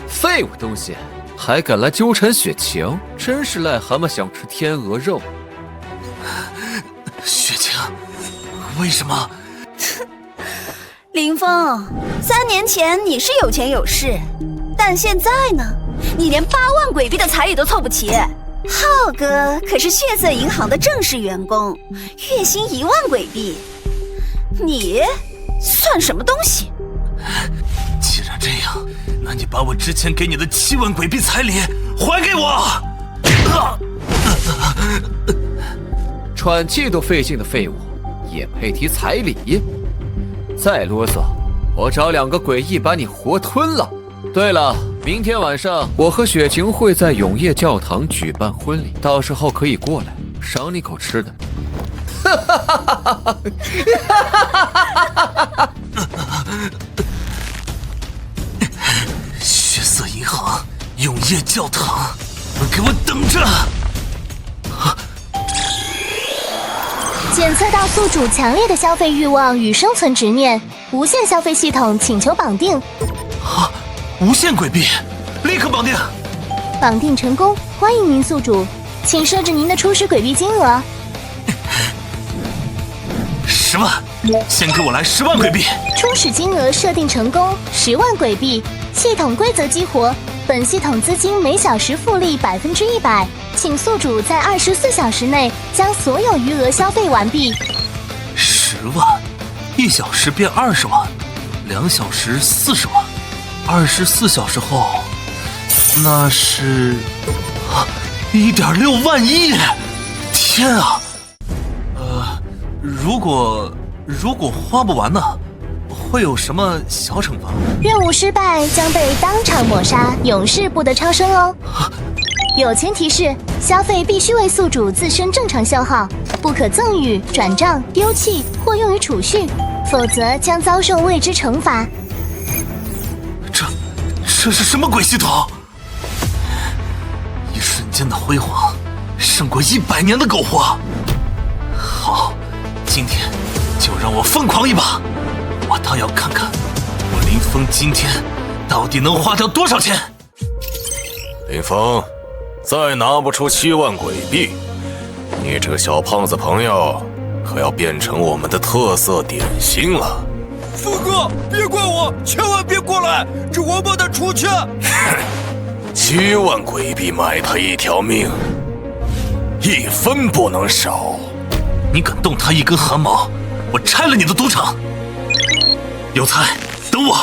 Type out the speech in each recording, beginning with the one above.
废物东西，还敢来纠缠雪晴，真是癞蛤蟆想吃天鹅肉。雪晴，为什么？林峰，3年前你是有钱有势，但现在呢，你连8万鬼币的彩礼都凑不齐。浩哥可是血色银行的正式员工，月薪1万鬼币，你算什么东西？既然这样，那你把我之前给你的7万鬼币彩礼还给我！喘气都费劲的废物，也配提彩礼？再啰嗦，我找2个诡异把你活吞了。对了，明天晚上我和雪晴会在永业教堂举办婚礼，到时候可以过来赏你口吃的。血色银行，永业教堂，给我等着！检测到宿主强烈的消费欲望与生存执念，无限消费系统请求绑定。无限鬼币，立刻绑定！绑定成功，欢迎您宿主，请设置您的初始鬼币金额。10万，先给我来10万鬼币。初始金额设定成功，10万鬼币。系统规则激活，本系统资金每小时复利100%，请宿主在24小时内将所有余额消费完毕。10万，1小时变20万，2小时40万，24小时后，那是1.6万亿！天啊！如果花不完呢？会有什么小惩罚？任务失败将被当场抹杀，永世不得超生哦。友情提示：消费必须为宿主自身正常消耗，不可赠与、转账、丢弃或用于储蓄，否则将遭受未知惩罚。这是什么鬼系统？一瞬间的辉煌，胜过100年的苟活。好，今天就让我疯狂一把！我倒要看看，我林峰今天到底能花掉多少钱。林峰，再拿不出7万鬼币，你这个小胖子朋友可要变成我们的特色点心了。峰哥，别怪我，千万别过来，这王八蛋出去！7万鬼币买他一条命，1分不能少。你敢动他一根汗毛，我拆了你的赌场！有才，等我！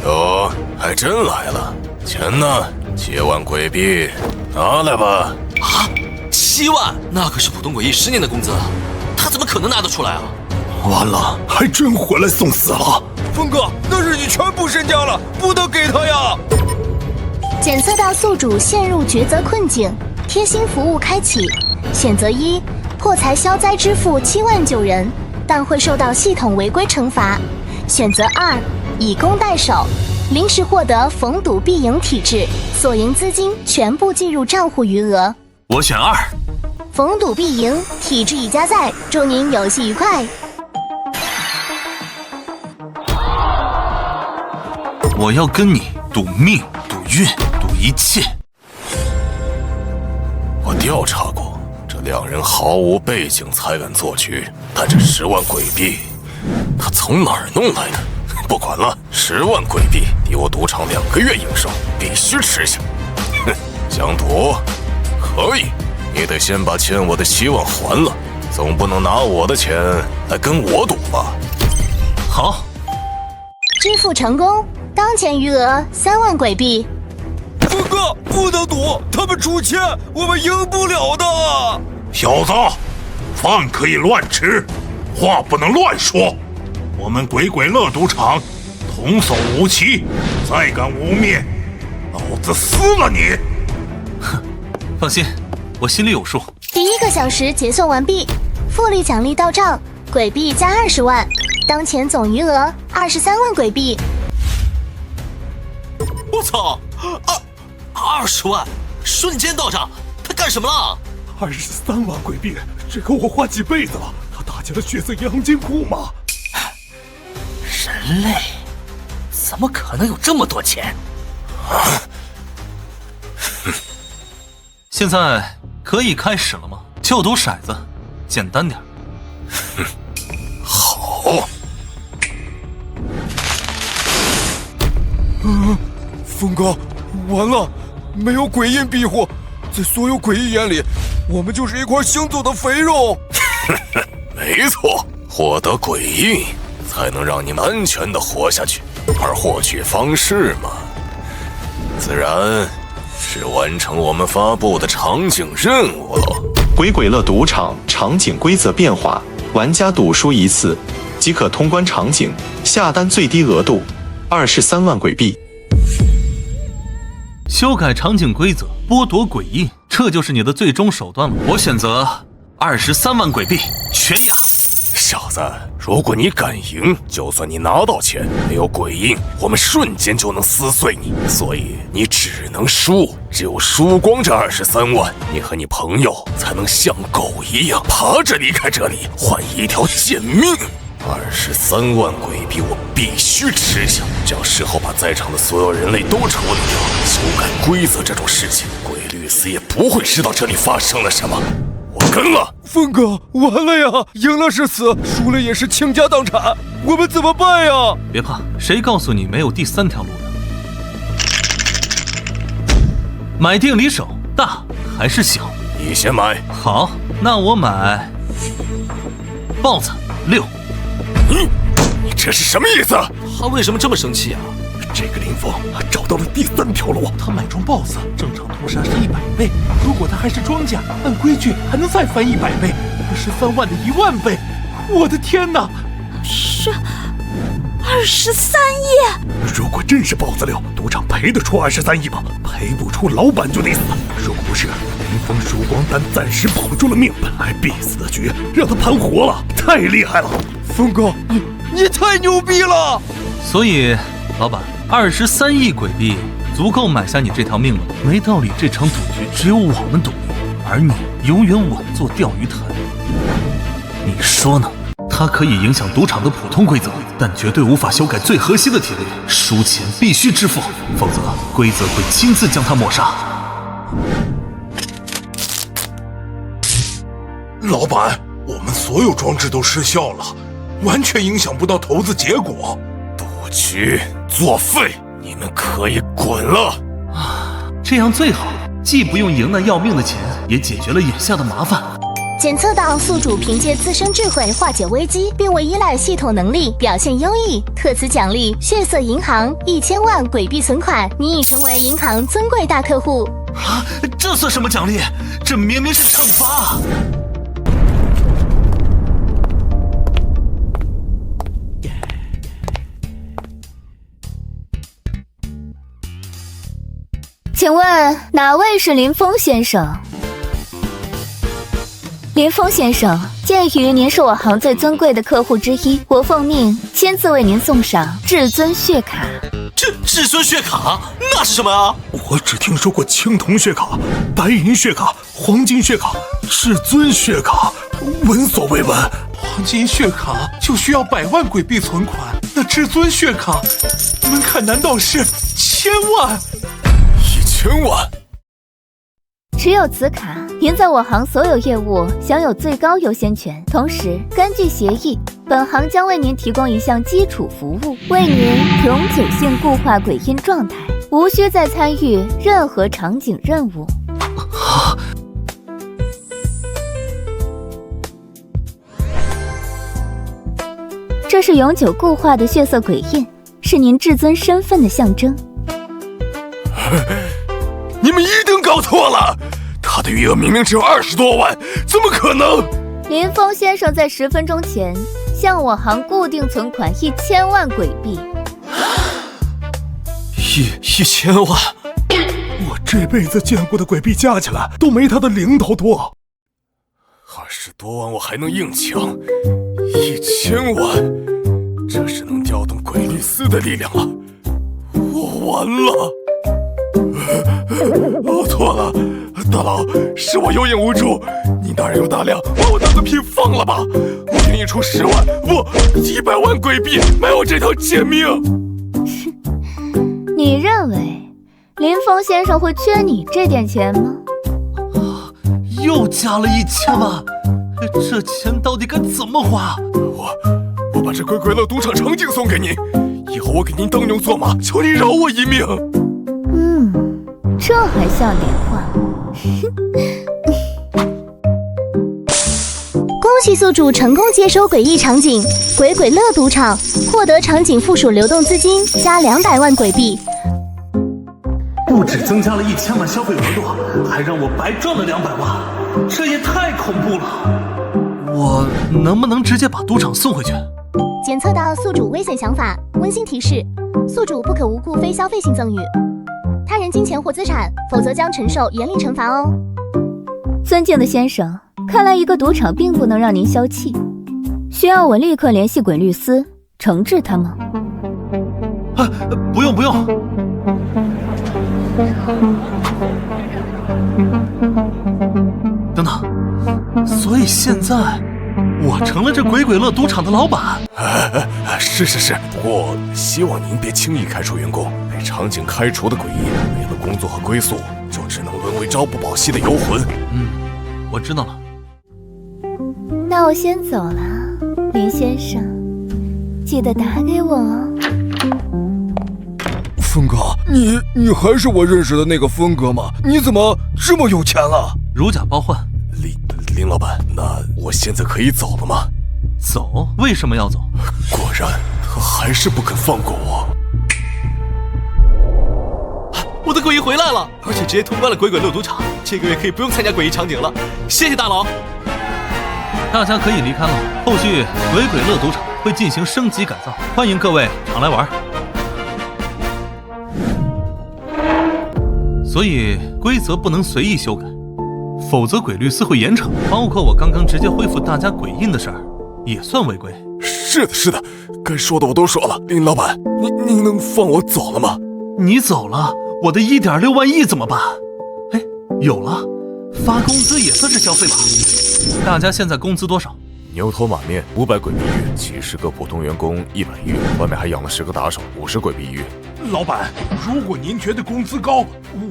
哟，还真来了！钱呢？7万鬼币，拿来吧！啊，7万，那可是普通诡异10年的工资，他怎么可能拿得出来啊？完了，还真回来送死了！峰哥，那是你全部身家了，不能给他呀！检测到宿主陷入抉择困境，贴心服务开启。选择1，破财消灾支付7万救人，但会受到系统违规惩罚。选择2，以攻代守，临时获得逢赌必赢体质，所赢资金全部计入账户余额。我选2，逢赌必赢，体质已加载，祝您游戏愉快。我要跟你赌命、赌运、赌一切。我调查过，这2人毫无背景才敢做局，但这10万鬼币，他从哪儿弄来的？不管了，10万鬼币抵我赌场2个月营收，必须吃下。哼，想赌？可以，你得先把欠我的7万还了，总不能拿我的钱来跟我赌吧？好，支付成功，当前余额3万鬼币。峰哥，不能赌，他们出钱，我们赢不了的。小子，饭可以乱吃，话不能乱说。我们鬼鬼乐赌场童叟无欺，再敢污蔑，老子撕了你！哼，放心，我心里有数。第1个小时结算完毕，复利奖励到账，鬼币加20万，当前总余额23万鬼币。我操！20万瞬间到账，他干什么了？ 23万鬼币，这够我花几辈子了。他打进了血色银行金库吗？人类怎么可能有这么多钱？现在可以开始了吗？就赌骰子，简单点。好。峰哥，完了，没有鬼印庇护，在所有鬼异眼里，我们就是一块行走的肥肉。没错，获得鬼印才能让你们安全的活下去，而获取方式嘛，自然是完成我们发布的场景任务了。鬼鬼乐赌场场景规则变化，玩家赌输一次即可通关场景，下单最低额度23万鬼币。修改场景规则，剥夺鬼印，这就是你的最终手段了。我选择23万鬼币，全押。小子，如果你敢赢，就算你拿到钱，没有鬼印，我们瞬间就能撕碎你。所以你只能输，只有输光这23万，你和你朋友才能像狗一样爬着离开这里，换一条贱命。23万鬼币我必须吃下，只要事后把在场的所有人类都处理掉，修改规则这种事情，鬼律师也不会知道这里发生了什么。我跟了。峰哥，完了呀！赢了是死，输了也是倾家荡产，我们怎么办呀？别怕，谁告诉你没有第3条路的？买定离手，大还是小？你先买。好，那我买豹子6。你这是什么意思？他为什么这么生气啊？这个林峰找到了第3条路，他买中 BOSS， 正常屠杀是100倍，如果他还是庄家，按规矩还能再翻100倍，23万的1万倍，我的天哪！是23亿！如果真是 BOSS 6，赌场赔得出23亿吗？赔不出，老板就得死。如果不是林峰曙光丹暂时保住了命，本来必死的局让他盘活了，太厉害了！峰哥，你太牛逼了！所以，老板，23亿鬼币足够买下你这条命了。没道理，这场赌局只有我们赌赢，而你永远稳坐钓鱼台。你说呢？它可以影响赌场的普通规则，但绝对无法修改最核心的铁律：输钱必须支付，否则规则会亲自将它抹杀。老板，我们所有装置都失效了，完全影响不到投资结果。赌局作废，你们可以滚了。这样最好，既不用赢那要命的钱，也解决了眼下的麻烦。检测到宿主凭借自身智慧化解危机，并未依赖系统能力，表现优异，特此奖励血色银行1000万鬼币存款，你已成为银行尊贵大客户。这算什么奖励？这明明是惩罚！请问哪位是林峰先生？林峰先生，鉴于您是我行最尊贵的客户之一，我奉命亲自为您送上至尊血卡。至尊血卡那是什么啊？我只听说过青铜血卡、白银血卡、黄金血卡、至尊血卡，闻所未闻。黄金血卡就需要100万鬼币存款，那至尊血卡门槛难道是1000万？1000万！持有此卡，您在我行所有业务享有最高优先权。同时，根据协议，本行将为您提供一项基础服务，为您永久性固化鬼印状态，无需再参与任何场景任务。这是永久固化的血色鬼印，是您至尊身份的象征。你们一定搞错了，他的余额明明只有20多万，怎么可能？林峰先生在10分钟前向我行固定存款1000万鬼币。1000万！我这辈子见过的鬼币加起来都没他的零头多。20多万我还能硬抢，1000万，这是能调动鬼律司的力量了，我完了。错了，大佬，是我有眼无珠，你大人有大量，把我当个屁放了吧！我愿意出10万，不100万鬼币买我这条贱命。你认为林峰先生会缺你这点钱吗？又加了1000万，这钱到底该怎么花？我把这鬼鬼乐赌场场景送给您，以后我给您当牛做马，求您饶我一命。这还像点话。恭喜宿主成功接收诡异场景鬼鬼乐赌场，获得场景附属流动资金加200万鬼币。不止增加了1000万消费额度，还让我白赚了200万，这也太恐怖了！我能不能直接把赌场送回去？检测到宿主危险想法，温馨提示：宿主不可无故非消费性赠与他人金钱或资产，否则将承受严厉惩罚哦。尊敬的先生，看来一个赌场并不能让您消气，需要我立刻联系鬼律司惩治他吗？不用。等等，所以现在我成了这鬼鬼乐赌场的老板？是，不过希望您别轻易开除员工。被场景开除的诡异，没了工作和归宿，就只能沦为朝不保夕的游魂。我知道了。那我先走了，林先生，记得打给我哦。峰哥，你还是我认识的那个峰哥吗？你怎么这么有钱了？如假包换。林老板，那我现在可以走了吗？走？为什么要走？果然，他还是不肯放过我。我的诡异回来了，而且直接通关了鬼鬼乐赌场，这个月可以不用参加诡异场景了。谢谢大佬。大家可以离开了，后续鬼鬼乐赌场会进行升级改造，欢迎各位常来玩。所以规则不能随意修改，否则鬼律司会严惩，包括我刚刚直接恢复大家鬼印的事儿，也算违规。是的，该说的我都说了。林老板，您能放我走了吗？你走了，我的1.6万亿怎么办？有了，发工资也算是消费吧。大家现在工资多少？牛头马面500鬼币月，70个普通员工100月，外面还养了10个打手，50鬼币月。老板，如果您觉得工资高，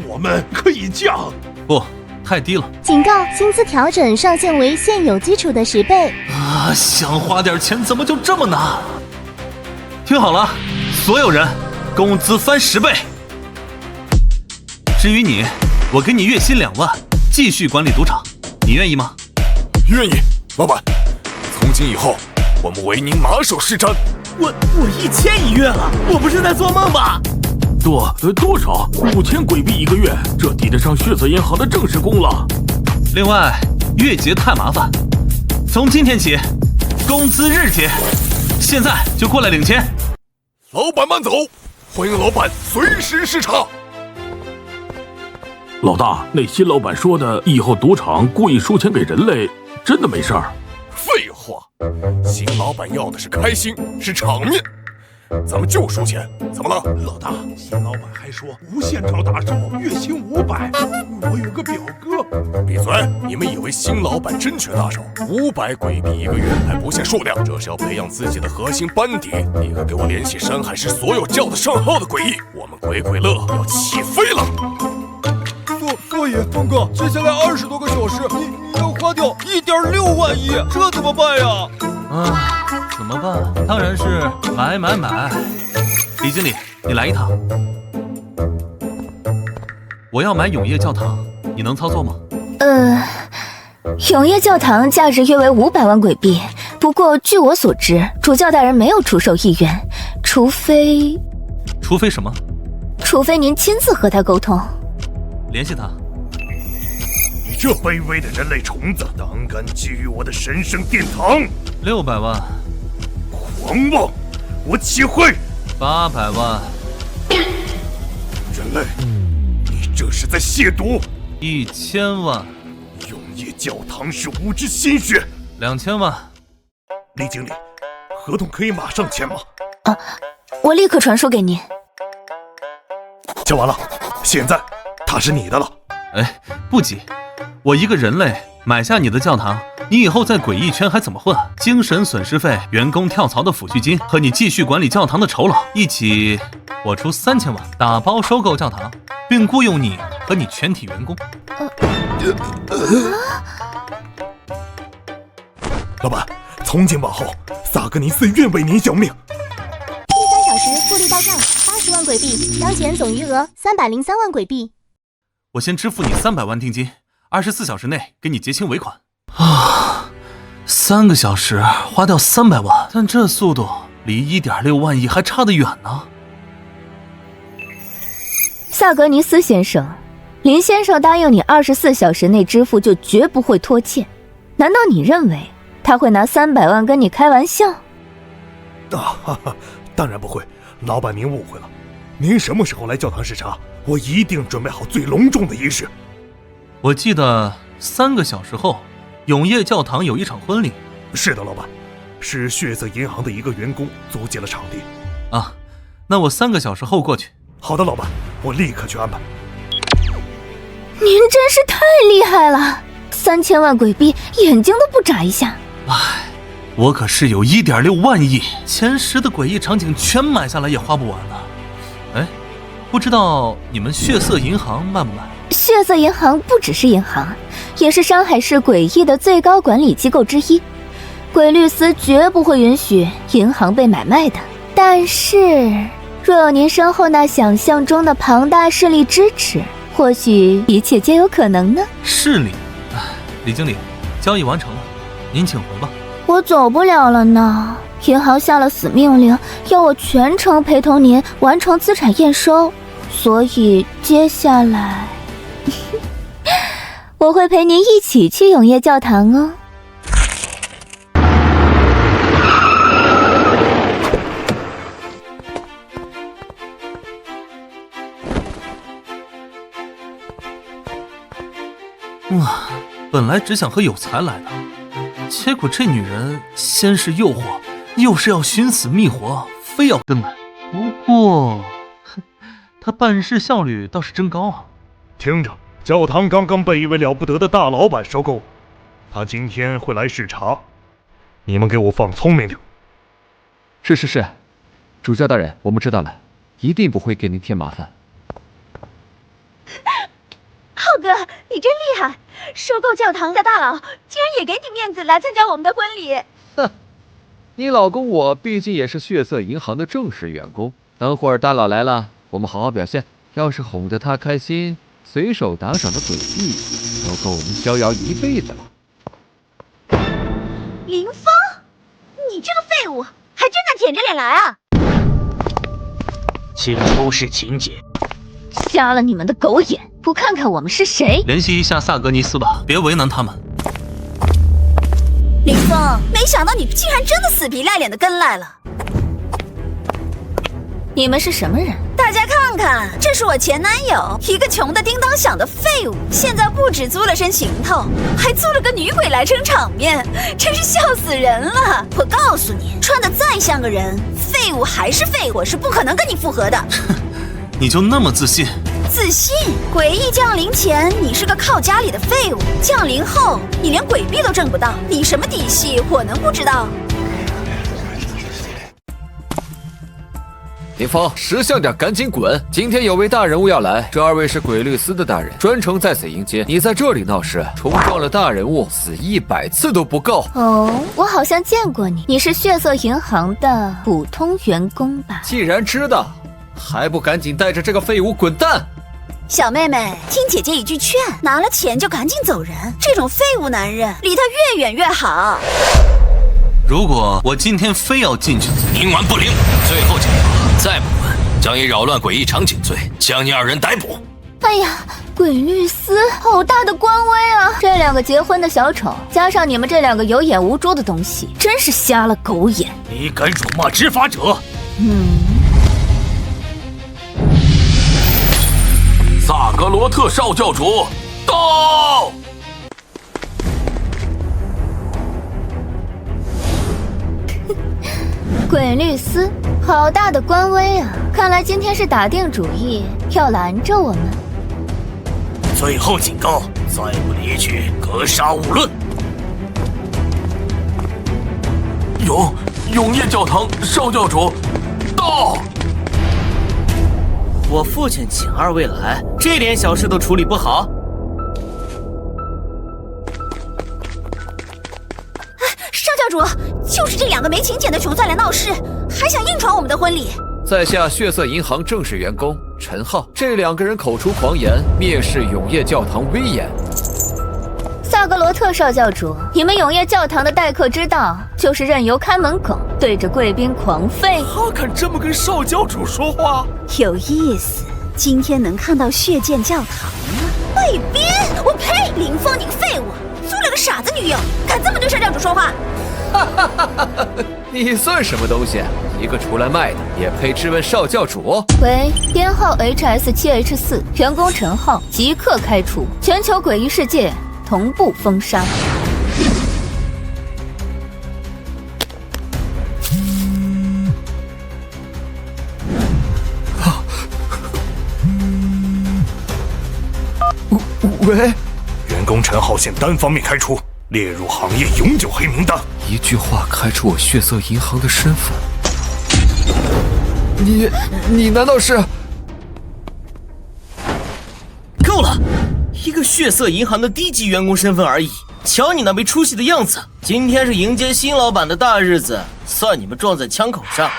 我们可以降。不，太低了。警告：薪资调整上限为现有基础的10倍。想花点钱怎么就这么难？听好了，所有人，工资翻10倍。至于你，我给你月薪2万，继续管理赌场，你愿意吗？愿意，老板。从今以后，我们为您马首是瞻。我1000一月了，我不是在做梦吧？多少？5000鬼币1个月，这抵得上血色银行的正式工了。另外，月结太麻烦，从今天起，工资日结，现在就过来领钱。老板慢走，欢迎老板随时视察。老大，那新老板说的以后赌场故意输钱给人类，真的没事儿？废话，新老板要的是开心，是场面，咱们就输钱，怎么了？老大，新老板还说无限招打手，月薪500。我有个表哥。闭嘴！你们以为新老板真缺打手？500鬼币1个月还不限数量，这是要培养自己的核心班底。立刻给我联系山海市所有叫得上号的诡异，我们鬼鬼乐要起飞了。所以，峰哥，接下来20多个小时，你要花掉1.6万亿，这怎么办呀？怎么办？当然是买。李经理，你来一趟。我要买永业教堂，你能操作吗？永业教堂价值约为500万鬼币，不过据我所知，主教大人没有出售意愿，除非什么？除非您亲自和他沟通。联系他。你这卑微的人类虫子，胆敢觊觎我的神圣殿堂！600万！狂妄！我岂会！800万！人类，你这是在亵渎！1000万！永业教堂是无知心血！2000万！李经理，合同可以马上签吗？我立刻传输给您。签完了，现在它是你的了。哎，不急，我一个人类买下你的教堂，你以后在诡异圈还怎么混？精神损失费、员工跳槽的抚恤金和你继续管理教堂的酬劳一起，我出3000万打包收购教堂，并雇佣你和你全体员工。老板，从今往后，萨格尼斯愿为您效命。第3小时复利到账80万鬼币，当前总余额303万鬼币。我先支付你300万定金，24小时内给你结清尾款。啊，3个小时花掉300万，但这速度离1.6万亿还差得远呢。萨格尼斯先生，林先生答应你24小时内支付就绝不会拖欠，难道你认为他会拿300万跟你开玩笑？当然不会，老板您误会了。您什么时候来教堂视察，我一定准备好最隆重的仪式。我记得3个小时后，永业教堂有一场婚礼。是的，老板，是血色银行的一个员工租借了场地。啊，那我3个小时后过去。好的，老板，我立刻去安排。您真是太厉害了，3000万鬼币，眼睛都不眨一下。唉，我可是有1.6万亿，前10的诡异场景全买下来也花不完呢。哎，不知道你们血色银行卖不卖？血色银行不只是银行，也是上海市诡异的最高管理机构之一。鬼律司绝不会允许银行被买卖的。但是，若有您身后那想象中的庞大势力支持，或许一切皆有可能呢。势力？李经理，交易完成了，您请回吧。我走不了了呢。银行下了死命令，要我全程陪同您完成资产验收，所以接下来我会陪您一起去永业教堂哦。哇，本来只想和有才来的，结果这女人先是诱惑，又是要寻死觅活，非要跟来。不过，她办事效率倒是真高啊。听着，教堂刚刚被一位了不得的大老板收购，他今天会来视察，你们给我放聪明点。是，主教大人，我们知道了，一定不会给您添麻烦。浩哥，你真厉害！收购教堂的大佬竟然也给你面子来参加我们的婚礼。哼，你老公我毕竟也是血色银行的正式员工，等会儿大佬来了，我们好好表现。要是哄得他开心，随手打赏的诡币都够我们逍遥一辈子了。林峰，你这个废物，还真敢舔着脸来啊！请出示请柬。瞎了你们的狗眼，不看看我们是谁？联系一下萨格尼斯吧，别为难他们。林峰，没想到你竟然真的死皮赖脸的跟来了。你们是什么人？大家看看，这是我前男友，一个穷的叮当响的废物，现在不止租了身行头，还租了个女鬼来撑场面，真是笑死人了。我告诉你，穿得再像个人，废物还是废物，我是不可能跟你复合的。你就那么自信？自信？诡异降临前，你是个靠家里的废物；降临后，你连鬼币都挣不到，你什么底细，我能不知道？林峰，识相点，赶紧滚！今天有位大人物要来，这2位是鬼律司的大人，专程在此迎接。你在这里闹事，冲撞了大人物，死100次都不够。哦，我好像见过你，你是血色银行的普通员工吧？既然知道，还不赶紧带着这个废物滚蛋！小妹妹，听姐姐一句劝，拿了钱就赶紧走人。这种废物男人，离他越远越好。如果我今天非要进去，冥顽不灵。最后惩罚，再不滚，将以扰乱诡异场景罪将你2人逮捕。哎呀，鬼律司好大的官威啊！这2个结婚的小丑，加上你们这2个有眼无珠的东西，真是瞎了狗眼！你敢辱骂执法者？萨格罗特少教主到！鬼律司，好大的官威啊！看来今天是打定主意要拦着我们。最后警告，再不离去，格杀勿论。永业教堂少教主到。我父亲请二位来，这点小事都处理不好？少教主，就是这2个没请柬的穷再来闹事，还想硬闯我们的婚礼。在下血色银行正式员工陈浩，这2个人口出狂言，蔑视永业教堂威严。萨格罗特少教主，你们永业教堂的待客之道就是任由看门狗对着贵宾狂吠。他敢这么跟少教主说话？有意思，今天能看到血剑教堂吗？贵宾，我呸！林峰，你个废物，租了个傻子女友，敢这么对少教主说话？你算什么东西？一个出来卖的也配质问少教主？喂，编号 HS7H4，员工陈浩即刻开除，全球诡异世界同步封杀。喂，员工陈浩现单方面开除，列入行业永久黑名单。一句话开除我血色银行的身份？你难道是？够了，一个血色银行的低级员工身份而已。瞧你那没出息的样子！今天是迎接新老板的大日子，算你们撞在枪口上。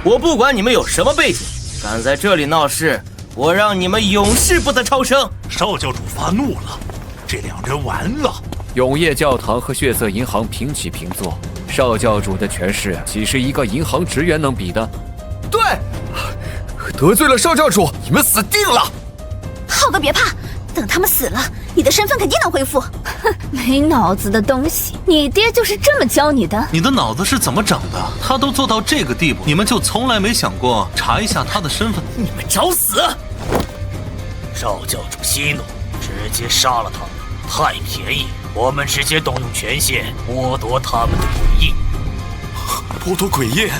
我不管你们有什么背景，敢在这里闹事，我让你们永世不得超生！少教主发怒了，这2人完了。永业教堂和血色银行平起平坐，少教主的权势岂是一个银行职员能比的？对，得罪了少教主，你们死定了！浩哥别怕，等他们死了，你的身份肯定能恢复。哼，没脑子的东西，你爹就是这么教你的？你的脑子是怎么长的？他都做到这个地步，你们就从来没想过查一下他的身份？你们找死！少教主息怒，直接杀了他，太便宜。我们直接动用权限剥夺他们的诡异。剥夺诡异，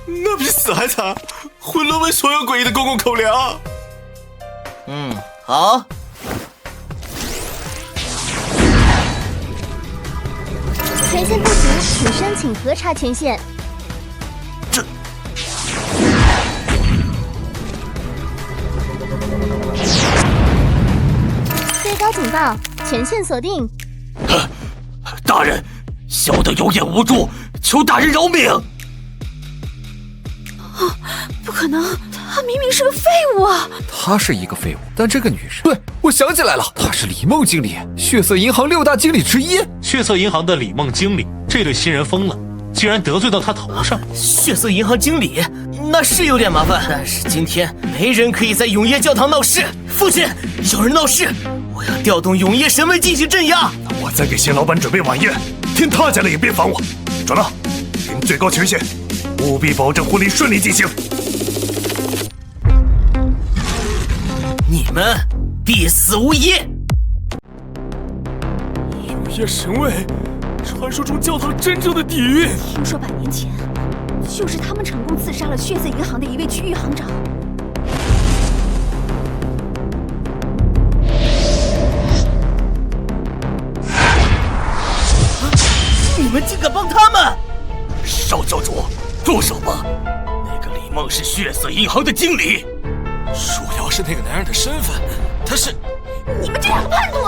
那比死还惨，会沦为所有诡异的公共口粮。好。权限不足，请申请核查权限。最高警报，权限锁定。大人，小的有眼无珠，求大人饶命！不可能，她明明是个废物啊！她是一个废物，但这个女人，对，我想起来了，她是李梦经理，血色银行6大经理之一。血色银行的李梦经理，这对新人疯了，竟然得罪到他头上。血色银行经理，那是有点麻烦，但是今天没人可以在永业教堂闹事。父亲，有人闹事，我要调动永业神卫进行镇压。我再给新老板准备晚宴，天塌下来也别烦我。转了，领最高权限，务必保证婚礼顺利进行。你们必死无疑！永业神卫，传说中教堂真正的底蕴。听说100年前，就是他们成功刺杀了血色银行的一位区域行长。你们竟敢帮他们！少教主，住手吧！那个李梦是血色银行的经理。主要是那个男人的身份，他是……你们这2个叛徒！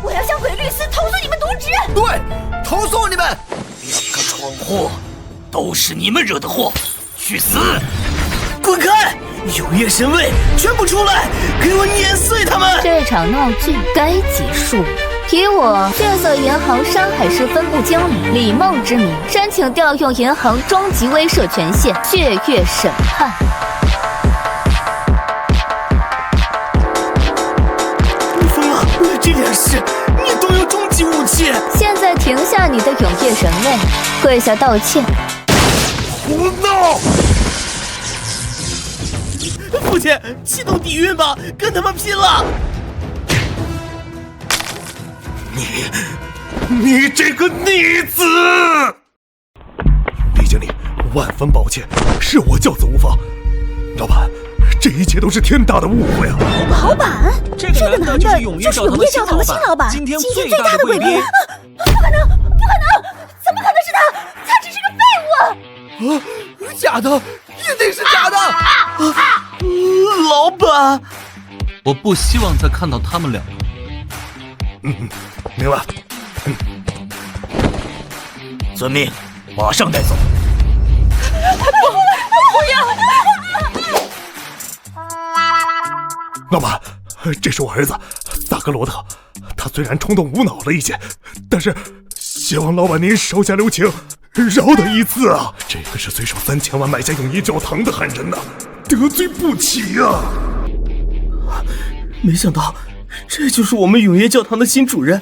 我要向鬼律司投诉你们渎职！对，投诉你们！2个闯祸，都是你们惹的祸，去死！滚开！永业神卫，全部出来，给我碾碎他们！这场闹剧该结束了。以我血色银行山海市分部经理李梦之名，申请调用银行终极威慑权限血月审判。你疯了！这点事你都有终极武器！现在停下你的永业神位，跪下道歉。胡闹！父亲，启动底蕴吧，跟他们拼了！你这个逆子！李经理，万分抱歉，是我教子无方。老板，这一切都是天大的误会啊！老板，这个男的就是永业教堂的新老板，今天最大的贵宾。不可能，怎么可能是他？他只是个废物啊！假的，一定是假的！老板，我不希望再看到他们两个。明白。遵命，马上带走。老板，这是我儿子萨格罗特，他虽然冲动无脑了一些，但是希望老板您手下留情，饶他一次啊！这个是随手3000万买下永业教堂的汉人呐，得罪不起啊！没想到这就是我们永业教堂的新主人，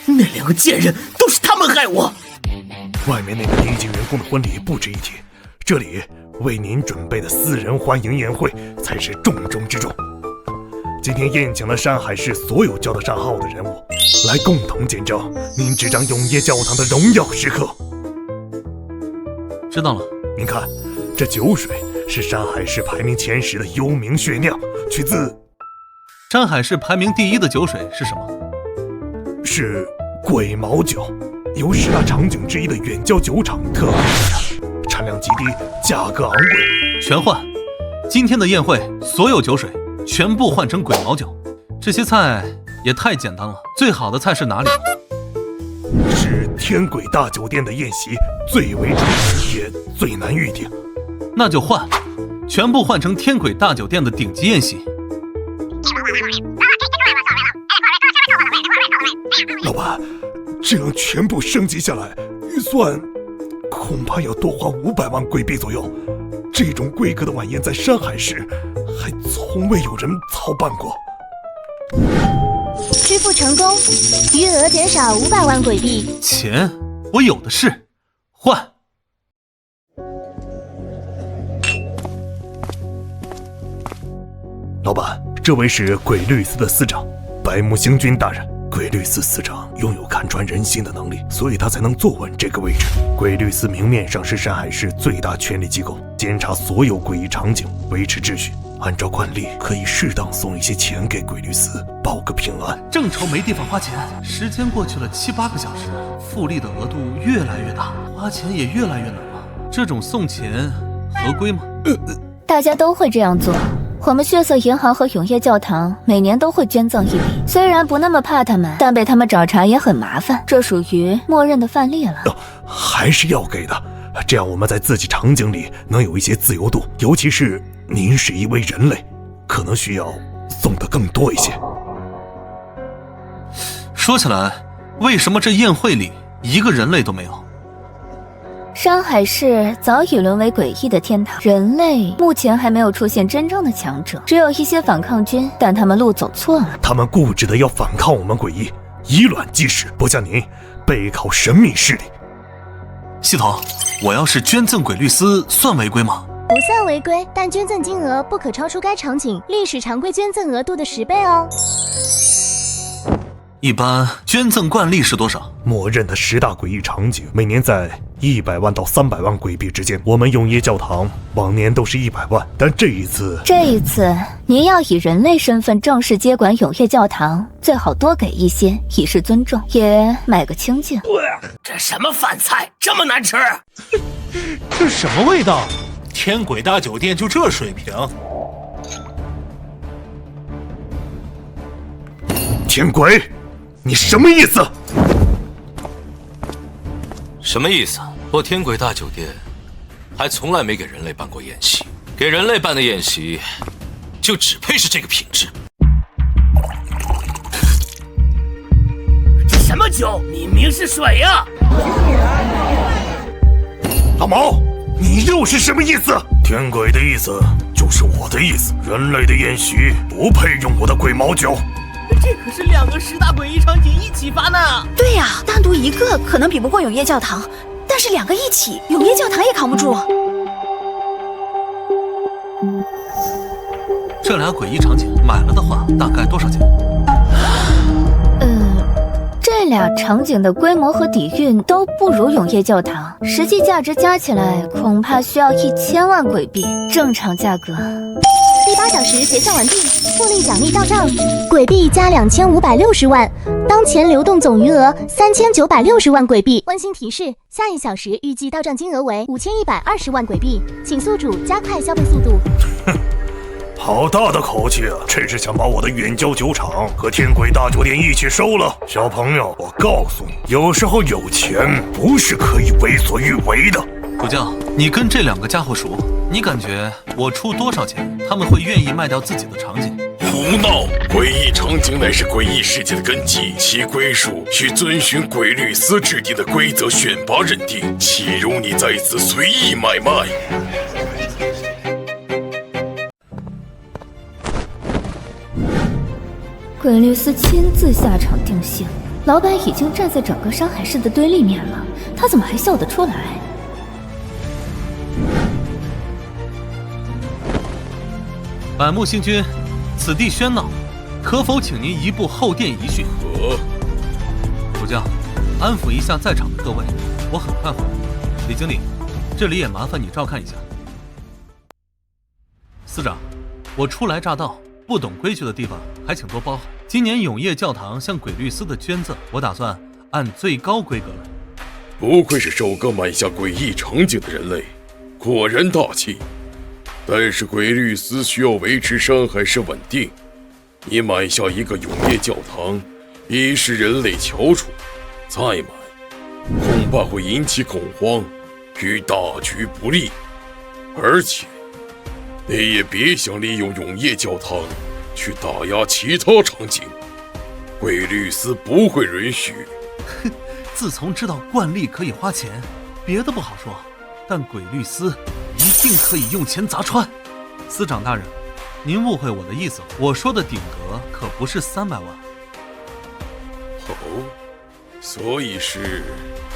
那2个贱人都是他们害我。外面那个1级员工的婚礼不值一提，这里为您准备的私人欢迎宴会才是重中之重。今天宴请了山海市所有叫得上号的人物，来共同见证您执掌永业教堂的荣耀时刻。知道了。您看，这酒水是山海市排名前10的幽冥血酿，取自山海市排名第1的酒水是什么？是鬼毛酒，由10大场景之一的远郊酒厂特供生产，产量极低，价格昂贵。全换！今天的宴会所有酒水全部换成鬼毛酒。这些菜也太简单了，最好的菜是哪里？是天鬼大酒店的宴席，最为出名也最难预定。那就换，全部换成天鬼大酒店的顶级宴席。老板，这样全部升级下来，预算恐怕要多花500万贵币左右。这种规格的晚宴在山海市还从未有人操办过。支付成功，余额减少500万贵币。钱我有的是，换。老板，这位是鬼律司的司长白木星君大人。鬼律司司长拥有看穿人心的能力，所以他才能坐稳这个位置。鬼律司明面上是山海市最大权力机构，监察所有诡异场景，维持秩序。按照惯例，可以适当送一些钱给鬼律司，保个平安。正愁没地方花钱，时间过去了7、8个小时，复利的额度越来越大，花钱也越来越难了。这种送钱合规吗？大家都会这样做。我们血色银行和永业教堂每年都会捐赠一笔，虽然不那么怕他们，但被他们找茬也很麻烦，这属于默认的范例了。还是要给的，这样我们在自己场景里能有一些自由度，尤其是您是一位人类，可能需要送的更多一些。说起来，为什么这宴会里一个人类都没有？山海市早已沦为诡异的天堂，人类目前还没有出现真正的强者，只有一些反抗军，但他们路走错了。他们固执的要反抗我们诡异，以卵击石，不像您背靠神秘势力。系统，我要是捐赠鬼律司算违规吗？不算违规，但捐赠金额不可超出该场景历史常规捐赠额度的10倍哦。一般捐赠惯例是多少？默认的10大诡异场景，每年在100万到300万贵币之间。我们永业教堂往年都是100万，但这一次您要以人类身份正式接管永业教堂，最好多给一些，以示尊重，也买个清净。这什么饭菜这么难吃？这什么味道？天鬼大酒店就这水平？天鬼，你什么意思？什么意思？我天鬼大酒店还从来没给人类办过宴席，给人类办的宴席就只配是这个品质。这什么酒？明明是水呀！老毛，你又是什么意思？天鬼的意思就是我的意思，人类的宴席不配用我的鬼毛酒。这可是2个10大诡异场景一起发呢。对呀，单独一个可能比不过永业教堂，但是2个一起，永业教堂也扛不住。这俩诡异场景买了的话，大概多少钱？这俩场景的规模和底蕴都不如永业教堂，实际价值加起来恐怕需要1000万鬼币，正常价格第8小时结算完毕，复利奖励到账，鬼币加2560万，当前流动总余额3960万鬼币。温馨提示：下1小时预计到账金额为5120万鬼币，请宿主加快消费速度。好大的口气啊！这是想把我的远郊酒厂和天鬼大酒店一起收了？小朋友，我告诉你，有时候有钱不是可以为所欲为的。主教，你跟这2个家伙熟，你感觉我出多少钱，他们会愿意卖掉自己的场景？胡闹！诡异场景乃是诡异世界的根基，其归属需遵循鬼律司制定的规则选拔认定，岂容你在此随意买卖？鬼律司亲自下场定性，老板已经站在整个山海市的对立面了，他怎么还笑得出来？百目星君，此地喧闹，可否请您移步后殿一叙？主教，安抚一下在场的各位，我很快回来。李经理，这里也麻烦你照看一下。司长，我初来乍到，不懂规矩的地方还请多包涵。今年永业教堂向鬼律司的捐赠，我打算按最高规格来。不愧是首个买下诡异场景的人类，果然大气。但是鬼律司需要维持山海市稳定，你买下一个永业教堂，已是人类翘楚，再买恐怕会引起恐慌，与大局不利。而且你也别想利用永业教堂去打压其他场景，鬼律司不会允许。自从知道惯例可以花钱，别的不好说，但鬼律司一定可以用钱砸穿。司长大人，您误会我的意思了，我说的顶格可不是300万。哦，所以是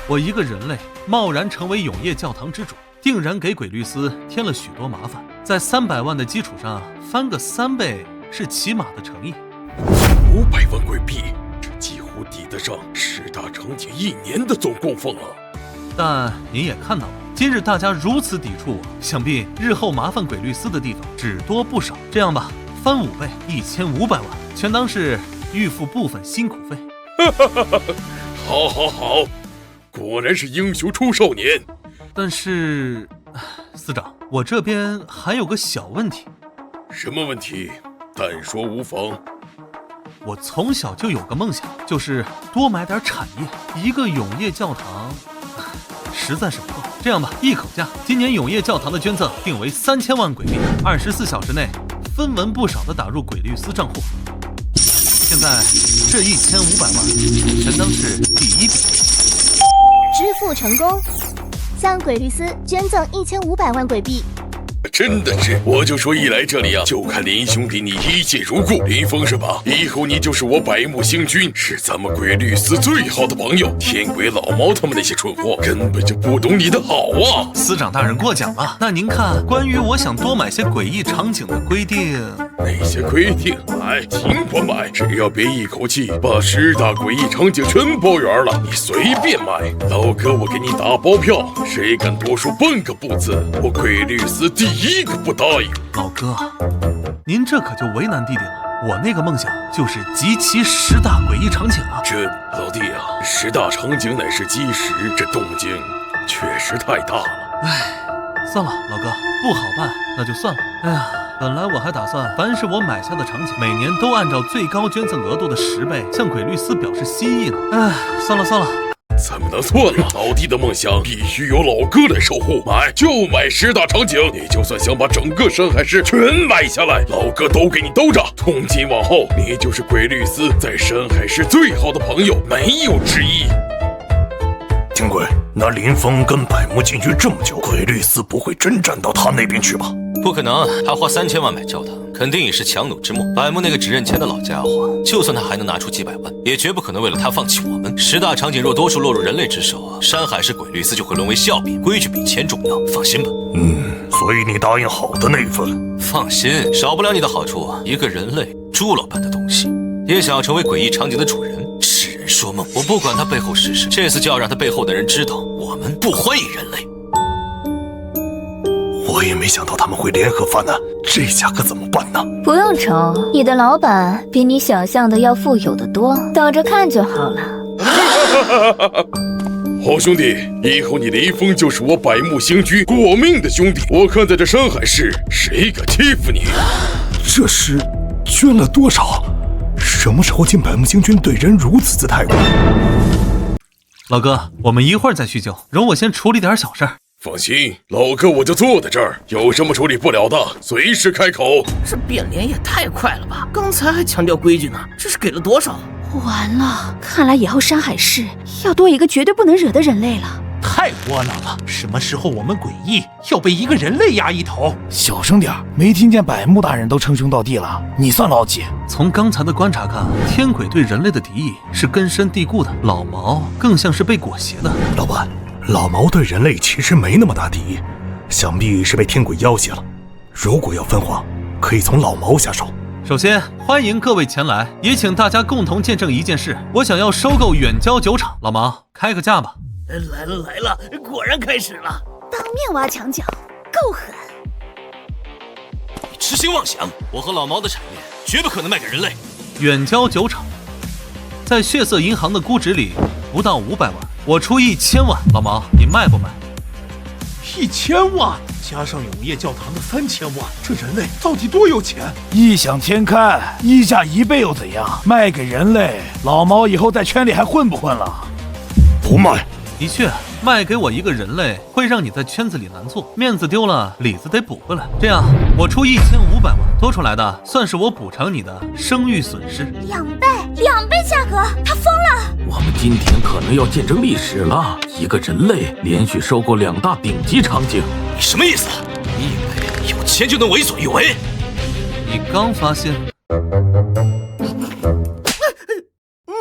我一个人类贸然成为永业教堂之主，定然给鬼律司添了许多麻烦，在300万的基础上翻个3倍是起码的诚意。500万鬼币，这几乎抵得上10大场景1年的总供奉了。但您也看到了，今日大家如此抵触我，想必日后麻烦鬼律司的地方只多不少。这样吧，翻5倍，1500万，全当是预付部分辛苦费。好，好，好，果然是英雄出少年。但是，司长，我这边还有个小问题。什么问题？但说无妨。我从小就有个梦想，就是多买点产业。一个永业教堂实在是不够。这样吧，一口价，今年永业教堂的捐赠定为3000万鬼币，24小时内分文不少的打入鬼律司账户。现在这1500万全当是第一笔。支付成功，向鬼律司捐赠1500万鬼币。真的是，我就说一来这里啊，就看林兄弟你一见如故。林峰是吧？以后你就是我百目星君，是咱们鬼律司最好的朋友。天鬼老毛他们那些蠢货根本就不懂你的好啊！司长大人过奖了。那您看，关于我想多买些诡异场景的规定，那些规定买尽管买，只要别一口气把10大诡异场景全包圆了，你随便买。老哥，我给你打包票，谁敢多说半个不字，我鬼律司第一个不答应。老哥，您这可就为难弟弟了。我那个梦想就是集齐10大诡异场景啊！这老弟啊，10大场景乃是基石，这动静确实太大了。唉，算了，老哥，不好办，那就算了。哎呀，本来我还打算，凡是我买下的场景，每年都按照最高捐赠额度的10倍，向鬼律司表示心意呢。唉，算了算了。怎么能算了？老弟的梦想必须由老哥来守护，买就买10大场景，你就算想把整个山海市全买下来，老哥都给你兜着。从今往后，你就是鬼律司在山海市最好的朋友，没有之一。天鬼，那林峰跟百目进去这么久，鬼律司不会真站到他那边去吧？不可能，他花3000万买教堂，肯定也是强弩之末。百目那个只认钱的老家伙，就算他还能拿出几百万，也绝不可能为了他放弃我们。10大场景若多数落入人类之手，山海市鬼律司就会沦为笑柄。规矩比钱重要，放心吧。所以你答应好的那份，放心，少不了你的好处。一个人类猪猡般的东西，也想要成为诡异场景的主人，痴人说梦。我不管他背后事实，这次就要让他背后的人知道，我们不欢迎人类。我也没想到他们会联合犯案，这下可怎么办呢？不用愁，你的老板比你想象的要富有得多，等着看就好了。好兄弟，以后你林峰就是我百慕星居过命的兄弟。我看在这山海市，谁敢欺负你？这是捐了多少？什么时候见百慕星君对人如此姿态过？老哥，我们一会儿再叙旧，容我先处理点小事。放心，老哥我就坐在这儿，有什么处理不了的，随时开口。这变脸也太快了吧！刚才还强调规矩呢，这是给了多少？完了，看来以后山海市要多一个绝对不能惹的人类了。太窝囊了！什么时候我们诡异要被一个人类压一头？小声点，没听见百慕大人都称兄道弟了，你算老几？从刚才的观察看，天鬼对人类的敌意是根深蒂固的，老毛更像是被裹挟的。老板，老毛对人类其实没那么大敌意，想必是被天鬼要挟了。如果要分化，可以从老毛下手。首先，欢迎各位前来，也请大家共同见证一件事：我想要收购远郊酒厂。老毛，开个价吧。来了，果然开始了。当面挖墙脚，够狠！你痴心妄想，我和老毛的产业绝不可能卖给人类。远郊酒厂，在血色银行的估值里不到500万，我出1000万。老毛，你卖不卖？1000万加上永业教堂的3000万，这人类到底多有钱？异想天开，溢价1倍又怎样？卖给人类，老毛以后在圈里还混不混了？不卖。的确，卖给我一个人类会让你在圈子里难做，面子丢了，里子得补回来。这样，我出1500万，多出来的算是我补偿你的声誉损失。2倍价格，他疯了！我们今天可能要见证历史了，一个人类连续收购2大顶级场景。你什么意思？你以为有钱就能为所欲为？你刚发现？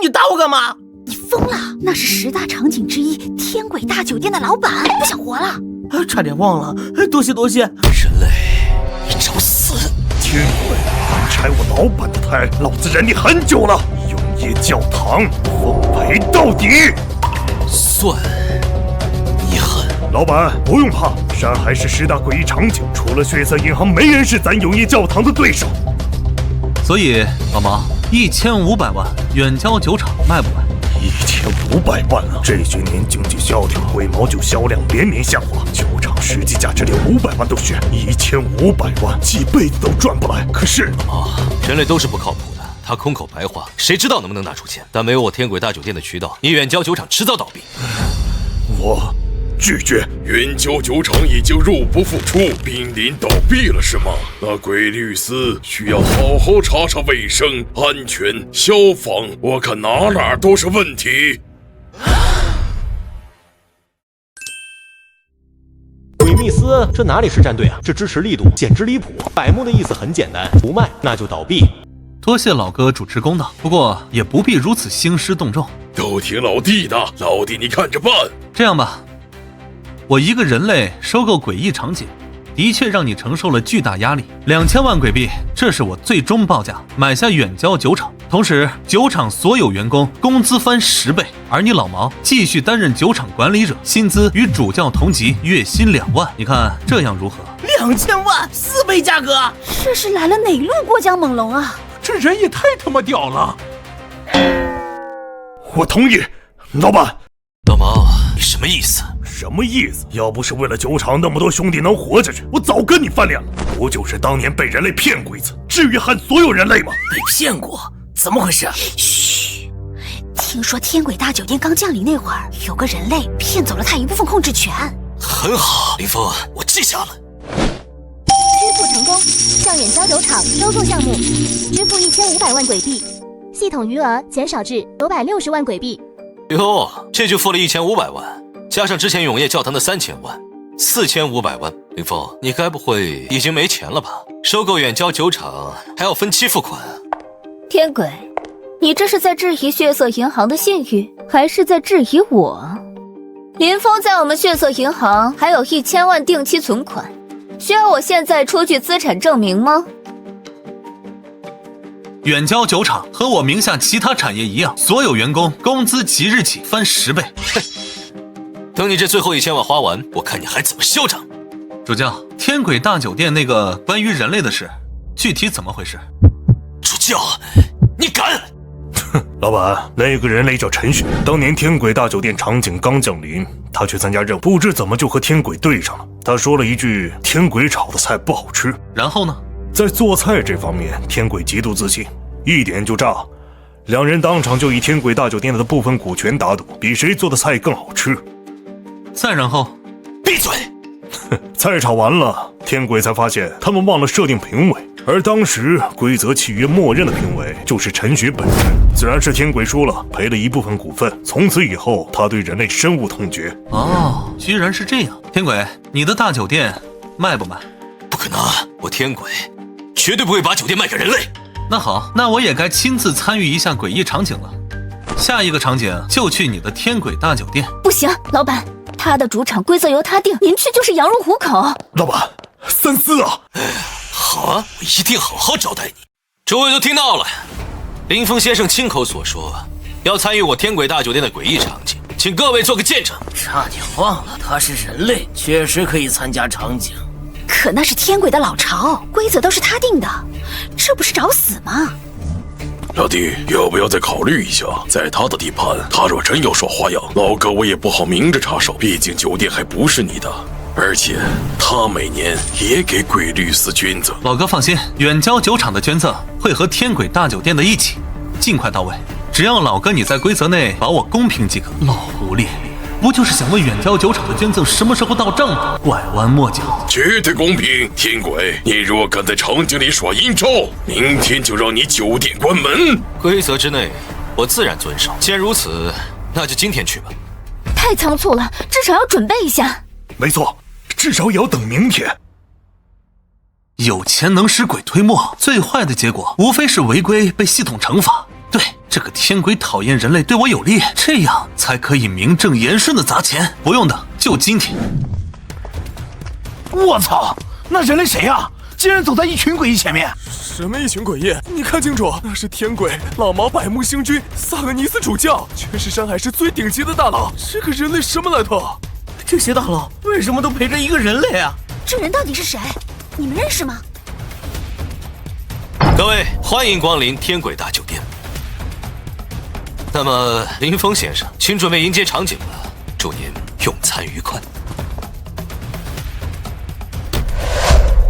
你打我干嘛？你疯了！那是10大场景之一天鬼大酒店的老板，不想活了？差点忘了，多谢。人类，你找死！天鬼，敢拆我老板的台，老子忍你很久了。永业教堂，奉陪到底！算你狠！老板不用怕，山海市10大诡异场景，除了血色银行，没人是咱永业教堂的对手。所以，老毛，1500万，远郊酒厂卖不卖？1500万啊！这些年经济萧条，龟毛酒销量连年下滑，酒厂实际价值连500万都悬，1500万几辈子都赚不来。可是，人类都是不靠谱的，他空口白话，谁知道能不能拿出钱？但没有我天鬼大酒店的渠道，你远郊酒厂迟早倒闭。我拒绝。远郊酒厂已经入不敷出，濒临倒闭了是吗？那鬼律司需要好好查查卫生、安全、消防，我看哪都是问题。鬼秘司，这哪里是战队啊？这支持力度简直离谱。百慕的意思很简单，不卖那就倒闭。多谢老哥主持公道，不过也不必如此兴师动众。都听老弟的，老弟你看着办。这样吧，我一个人类收购诡异场景，的确让你承受了巨大压力。2000万鬼币，这是我最终报价，买下远郊酒厂，同时酒厂所有员工工资翻10倍，而你老毛继续担任酒厂管理者，薪资与主教同级，月薪2万。你看这样如何？2000万，4倍价格！这是来了哪路过江猛龙啊？这人也太他妈屌了！我同意，老板。老毛，你什么意思？什么意思？要不是为了酒厂那么多兄弟能活下去，我早跟你翻脸了。不就是当年被人类骗过一次，至于害所有人类吗？被骗过？怎么回事？嘘，听说天鬼大酒店刚降临那会儿，有个人类骗走了他一部分控制权。很好，林峰，我记下了。支付成功，向远郊酒厂收购项目，支付1500万鬼币，系统余额减少至960万鬼币。哟，这就付了1500万，加上之前永业教堂的3000万，4500万。林峰，你该不会已经没钱了吧？收购远郊酒厂还要分期付款。天鬼，你这是在质疑血色银行的信誉，还是在质疑我？林峰在我们血色银行还有1000万定期存款，需要我现在出具资产证明吗？远郊酒厂和我名下其他产业一样，所有员工工资即日起翻10倍。等你这最后1000万花完，我看你还怎么嚣张。主教，天轨大酒店那个关于人类的事，具体怎么回事？主教，你敢！老板，那个人类叫陈雪，当年天轨大酒店场景刚降临，他去参加任务，不知怎么就和天轨对上了。他说了一句天轨炒的菜不好吃，然后呢？在做菜这方面，天轨极度自信，一点就炸。两人当场就以天轨大酒店的部分股权打赌，比谁做的菜更好吃。再然后，闭嘴！菜炒完了，天轨才发现他们忘了设定评委，而当时规则契约默认的评委就是陈雪本人。自然是天轨输了，赔了一部分股份。从此以后，他对人类深恶痛绝。哦，居然是这样。天轨，你的大酒店卖不卖？不可能，我天轨绝对不会把酒店卖给人类。那好，那我也该亲自参与一下诡异场景了。下一个场景就去你的天轨大酒店。不行，老板，他的主场规则由他定，您去就是羊入虎口。老板，三思啊！好啊，我一定好好招待你。诸位都听到了，林峰先生亲口所说，要参与我天轨大酒店的诡异场景，请各位做个见证。差点忘了，他是人类，确实可以参加场景。可那是天轨的老巢，规则都是他定的，这不是找死吗？老弟，要不要再考虑一下？在他的地盘，他若真要耍花样，老哥我也不好明着插手，毕竟酒店还不是你的，而且他每年也给鬼律司捐赠。老哥放心，远郊酒厂的捐赠会和天轨大酒店的一起，尽快到位。只要老哥你在规则内保我公平即可。老狐狸，不就是想问远郊酒厂的捐赠什么时候到账吗？拐弯抹角，绝对公平。天轨，你若敢在场景里耍阴招，明天就让你酒店关门。规则之内，我自然遵守。既然如此，那就今天去吧。太仓促了，至少要准备一下。没错，至少也要等明天。有钱能使鬼推磨，最坏的结果无非是违规被系统惩罚。对，这个天鬼讨厌人类对我有利，这样才可以名正言顺的砸钱。不用等，就今天。我操，那人类谁呀？竟然走在一群诡异前面！什么一群诡异？你看清楚，那是天鬼、老毛、百目星君、萨格尼斯主教，全是山海市最顶级的大佬。这个人类什么来头？这些大佬为什么都陪着一个人类啊？这人到底是谁？你们认识吗？各位，欢迎光临天轨大酒店。那么，林峰先生，请准备迎接场景了，祝您用餐愉快。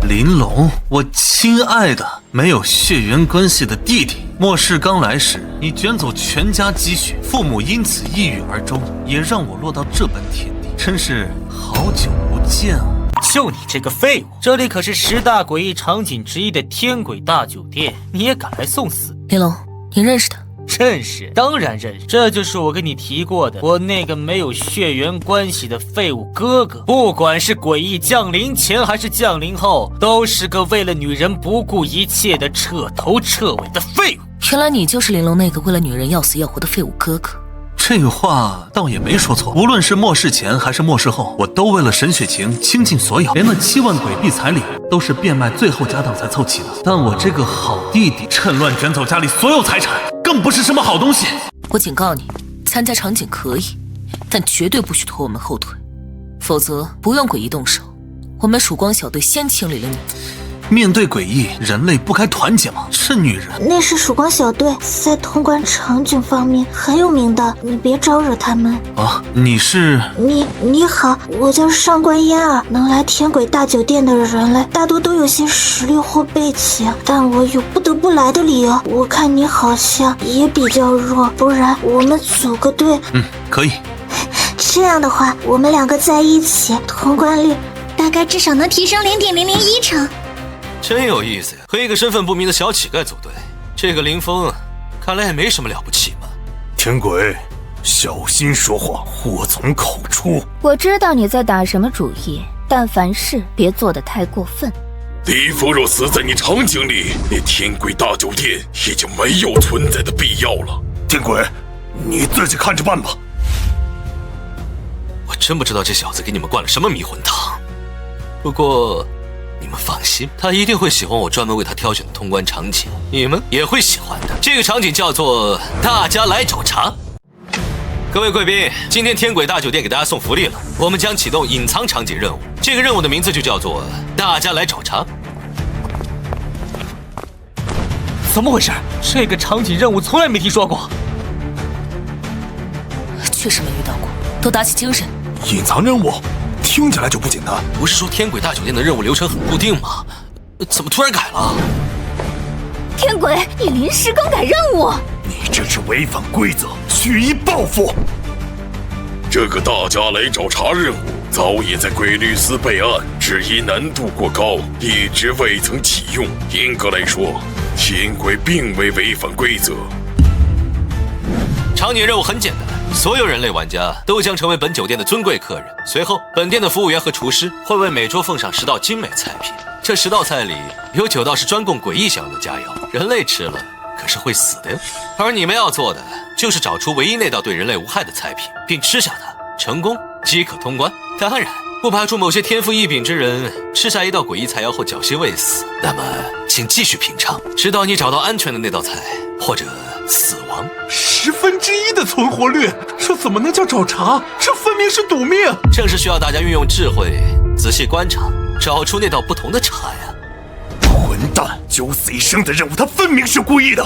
林龙，我亲爱的没有血缘关系的弟弟，末世刚来时，你卷走全家积蓄，父母因此抑郁而终，也让我落到这般田地，真是好久不见啊！就你这个废物，这里可是10大诡异场景之一的天轨大酒店，你也敢来送死？林龙，你认识他？认识，当然认识。这就是我跟你提过的，我那个没有血缘关系的废物哥哥。不管是诡异降临前还是降临后，都是个为了女人不顾一切的彻头彻尾的废物。原来你就是林龙那个为了女人要死要活的废物哥哥。这话倒也没说错，无论是末世前还是末世后，我都为了沈雪晴倾尽所有，连那7万鬼币彩礼都是变卖最后家当才凑齐的。但我这个好弟弟趁乱卷走家里所有财产，更不是什么好东西。我警告你，参加场景可以，但绝对不许拖我们后腿，否则不用诡异动手，我们曙光小队先清理了你。面对诡异，人类不该团结吗？这女人，那是曙光小队在通关场景方面很有名的，你别招惹他们啊！你是？你好，我叫上官嫣儿。能来天轨大酒店的人类大多都有些实力或背景，但我有不得不来的理由。我看你好像也比较弱，不然我们组个队。可以。这样的话，我们2个在一起，通关率大概至少能提升0.001成。真有意思呀，和一个身份不明的小乞丐组队，这个林峰看来也没什么了不起嘛。天鬼，小心说话，祸从口出。我知道你在打什么主意，但凡事别做得太过分。李峰若死在你场景里，那天鬼大酒店也就没有存在的必要了。天鬼，你自己看着办吧。我真不知道这小子给你们灌了什么迷魂汤，不过你们放心，他一定会喜欢我专门为他挑选的通关场景，你们也会喜欢的。这个场景叫做大家来找茬。各位贵宾，今天天轨大酒店给大家送福利了，我们将启动隐藏场景任务。这个任务的名字就叫做“大家来找茬”。怎么回事？这个场景任务从来没听说过。确实没遇到过，都打起精神。隐藏任务听起来就不简单。不是说天轨大酒店的任务流程很固定吗？怎么突然改了？天轨，你临时更改任务，你这是违反规则，蓄意报复。这个大家来找茬任务早已在鬼律司备案，只因难度过高，一直未曾启用。严格来说，天轨并未违反规则。场景任务很简单，所有人类玩家都将成为本酒店的尊贵客人。随后，本店的服务员和厨师会为每桌奉上10道精美菜品。这10道菜里有9道是专供诡异享用的佳肴，人类吃了可是会死的哟。而你们要做的就是找出唯一那道对人类无害的菜品，并吃下它，成功即可通关。当然，不排除某些天赋异禀之人吃下一道诡异菜肴后侥幸未死，那么请继续品尝，直到你找到安全的那道菜，或者死亡。1/10的存活率，这怎么能叫找茬？这分明是赌命！正是需要大家运用智慧，仔细观察，找出那道不同的茬呀！混蛋！9死1生的任务，他分明是故意的。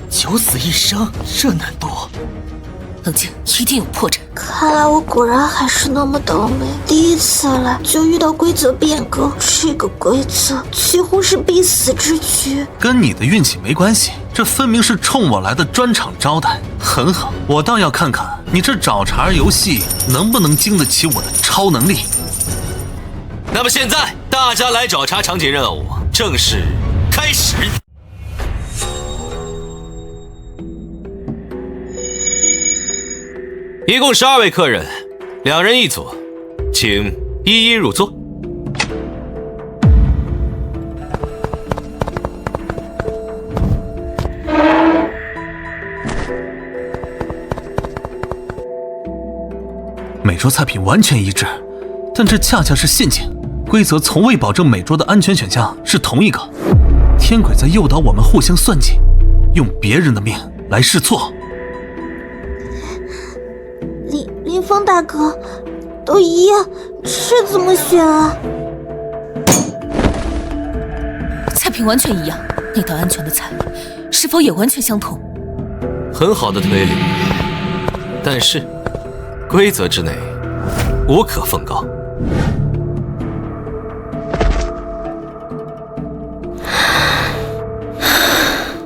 9死1生，这难度。冷静，一定有破绽。看来我果然还是那么倒霉，第一次来就遇到规则变更，这个规则几乎是必死之局。跟你的运气没关系，这分明是冲我来的专场招待。很好，我倒要看看你这找茬游戏能不能经得起我的超能力。那么现在，大家来找茬场景任务正式开始。一共12位客人，2人一组，请一一入座。每桌菜品完全一致，但这恰恰是陷阱。规则从未保证每桌的安全选项是同一个。天轨在诱导我们互相算计，用别人的命来试错。林峰大哥，都一样，这怎么选啊？菜品完全一样，那道安全的菜是否也完全相同？很好的推理，但是规则之内无可奉告。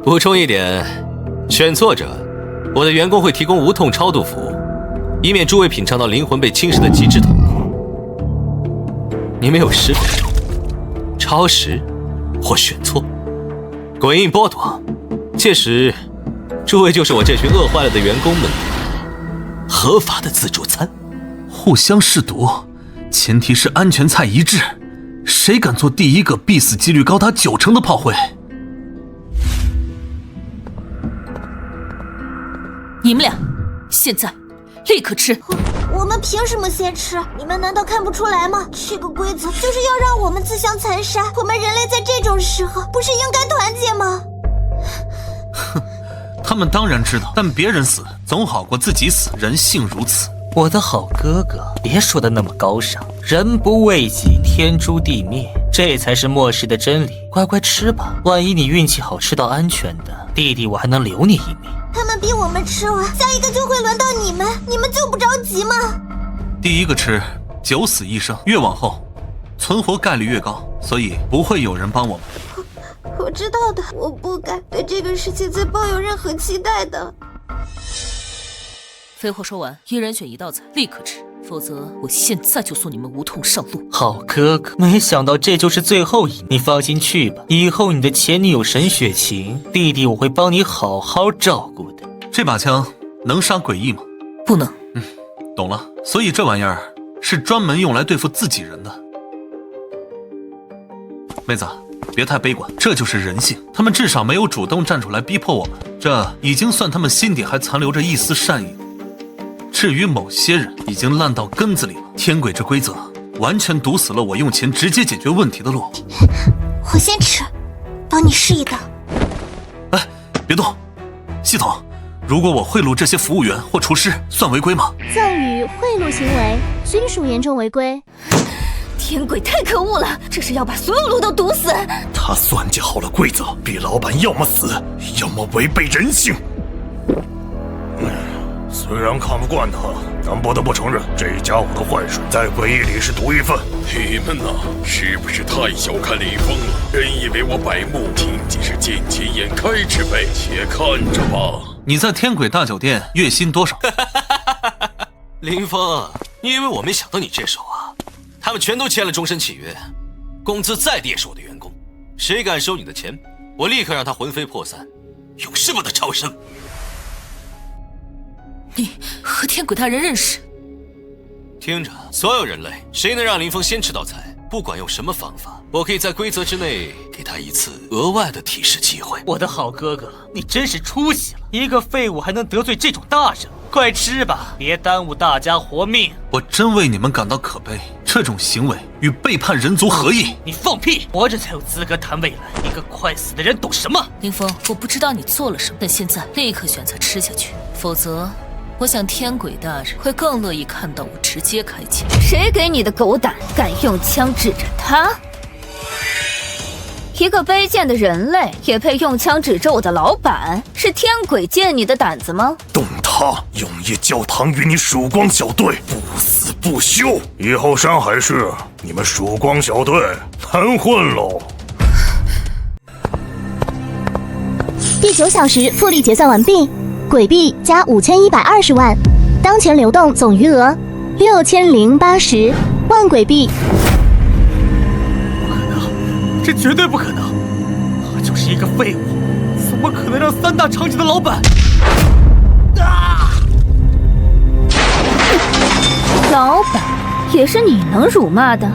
补充一点，选错者，我的员工会提供无痛超度服务，以免诸位品尝到灵魂被侵蚀的极致痛苦。你们有10分钟，超时或选错，鬼印剥夺，届时诸位就是我这群饿坏了的员工们合法的自助餐。互相试毒，前提是安全菜一致。谁敢做第一个必死几率高达90%的炮灰？你们俩现在立刻吃！我们凭什么先吃？你们难道看不出来吗？这个规则就是要让我们自相残杀。我们人类在这种时候不是应该团结吗？哼，他们当然知道，但别人死总好过自己死，人性如此。我的好哥哥，别说的那么高尚，人不为己，天诛地灭，这才是末世的真理。乖乖吃吧，万一你运气好吃到安全的，弟弟我还能留你一命。他们逼我们吃完，下一个就会轮到你们，你们就不着急吗？第一个吃9死1生，越往后存活概率越高，所以不会有人帮我们。我知道的，我不该对这个世界再抱有任何期待的。废话说完，一人选1道菜，立刻吃，否则我现在就送你们无痛上路。好哥哥，没想到这就是最后一，你放心去吧，以后你的前女友沈雪晴，弟弟我会帮你好好照顾的。这把枪能杀诡异吗？不能。懂了，所以这玩意儿是专门用来对付自己人的。妹子，别太悲观，这就是人性。他们至少没有主动站出来逼迫我们，这已经算他们心底还残留着一丝善意。至于某些人，已经烂到根子里了。天轨这规则完全堵死了我用钱直接解决问题的路。我先吃，帮你试一道。哎，别动！系统，如果我贿赂这些服务员或厨师，算违规吗？赠与贿赂行为均属严重违规。天鬼太可恶了，这是要把所有路都堵死。他算计好了规则，逼老板要么死，要么违背人性。虽然看不惯他，但不得不承认，这家伙的坏水在诡异里是独一份。你们呐，是不是太小看林峰了？真以为我百慕仅仅是见钱眼开之辈？且看着吧。你在天鬼大酒店月薪多少？林峰，你以为我没想到你这手啊？他们全都签了终身契约，工资再低也是我的员工，谁敢收你的钱，我立刻让他魂飞魄散，永世不得超生。你和天鬼大人认识？听着，所有人类，谁能让林峰先吃到菜，不管用什么方法，我可以在规则之内给他一次额外的提示机会。我的好哥哥，你真是出息了！一个废物还能得罪这种大人，快吃吧，别耽误大家活命。我真为你们感到可悲，这种行为与背叛人族何异？你放屁！活着才有资格谈未来，一个快死的人懂什么？林峰，我不知道你做了什么，但现在立刻选择吃下去，否则我想天鬼大人会更乐意看到我直接开枪。谁给你的狗胆，敢用枪指着他？一个卑贱的人类也配用枪指着我的老板？是天鬼借你的胆子吗？动他，永夜教堂与你曙光小队不死不休。以后山海市，你们曙光小队难混喽。第9小时复利结算完毕，鬼币加5120万，当前流动总余额6080万鬼币。这绝对不可能！他就是一个废物，怎么可能让3大场景的老板？老板也是你能辱骂的？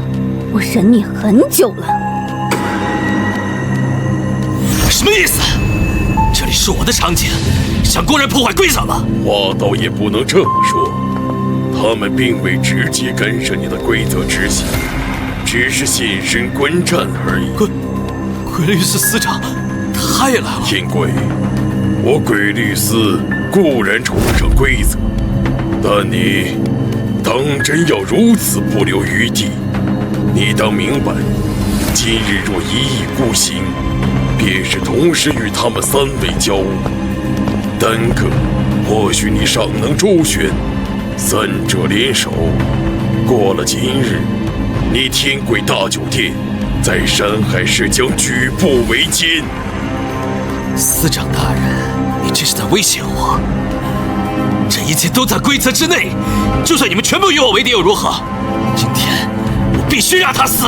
我忍你很久了。什么意思？这里是我的场景，想公然破坏规则吗？话倒也不能这么说，他们并未直接干涉你的规则执行，只是现身观战而已。鬼律司司长，他也来了。天鬼，我鬼律司固然崇尚规则，但你当真要如此不留余地？你当明白，今日若一意孤行，便是同时与他们3位交恶。单个或许你尚能周旋，3者联手，过了今日，你天鬼大酒店在山海市将举步维艰。司长大人，你这是在威胁我？这一切都在规则之内，就算你们全部与我为敌又如何？今天我必须让他死！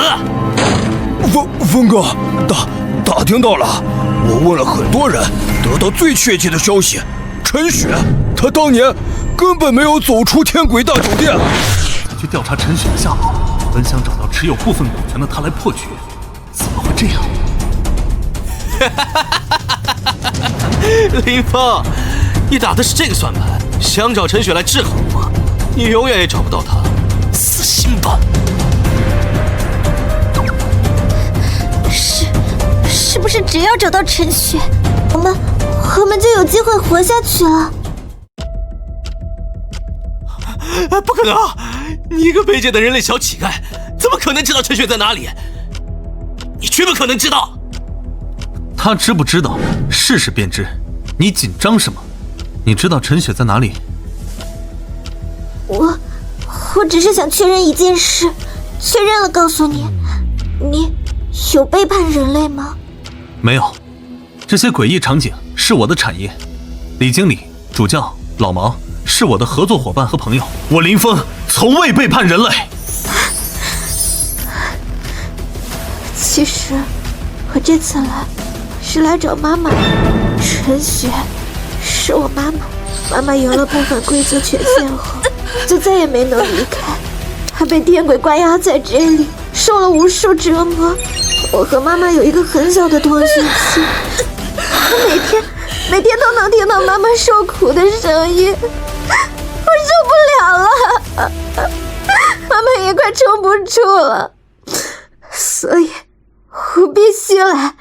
峰哥，打听到了，我问了很多人，得到最确切的消息，陈雪她当年根本没有走出天鬼大酒店。再去调查陈雪的下落，本想找到持有部分股权的他来破局，怎么会这样？林峰，你打的是这个算盘，想找陈雪来制衡我，你永远也找不到她，死心吧！是不是只要找到陈雪，我们就有机会活下去了？不可能！你一个卑贱的人类小乞丐，怎么可能知道陈雪在哪里？你绝不可能知道！他知不知道，试试便知。你紧张什么？你知道陈雪在哪里？我只是想确认一件事，确认了告诉你，你有背叛人类吗？没有，这些诡异场景是我的产业。李经理、主教、老毛是我的合作伙伴和朋友。我林峰从未背叛人类。其实我这次来是来找妈妈。陈雪是我妈妈，妈妈有了不反规则权限后，就再也没能离开。她被天鬼关押在这里，受了无数折磨。我和妈妈有一个很小的通讯器，我每天都能听到妈妈受苦的声音，我受不了了，妈妈也快撑不住了，所以我必须来。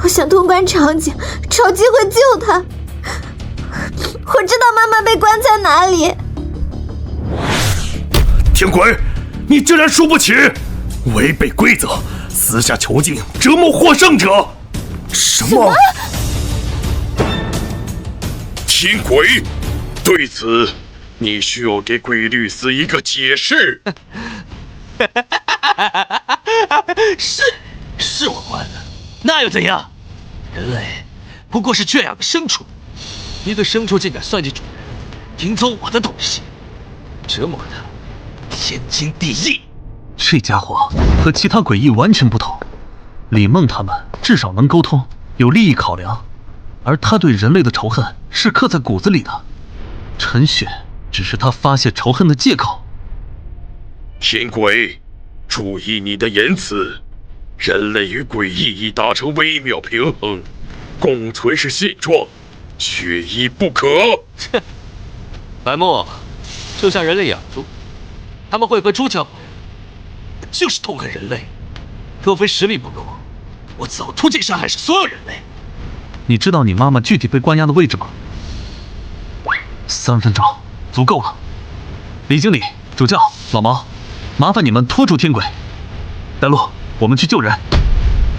我想通关场景，找机会救她。我知道妈妈被关在哪里。天鬼，你竟然输不起！违背规则，私下囚禁，折磨获胜者。什么？天鬼，对此你需要给鬼律师一个解释。是我关的，那又怎样？人类不过是圈养的牲畜，一个牲畜竟敢算计主人，赢走我的东西，折磨他，天经地义。这家伙和其他诡异完全不同，李梦他们至少能沟通，有利益考量，而他对人类的仇恨是刻在骨子里的，陈雪只是他发泄仇恨的借口。天鬼，注意你的言辞，人类与诡异已达成微妙平衡，共存是现状，缺一不可。切，白木，就像人类养猪，他们会和猪交配，就是痛恨人类。若非实力不够，我早突进山海市所有人类。你知道你妈妈具体被关押的位置吗？3分钟，足够了。李经理、主教、老毛，麻烦你们拖住天鬼。带路，我们去救人。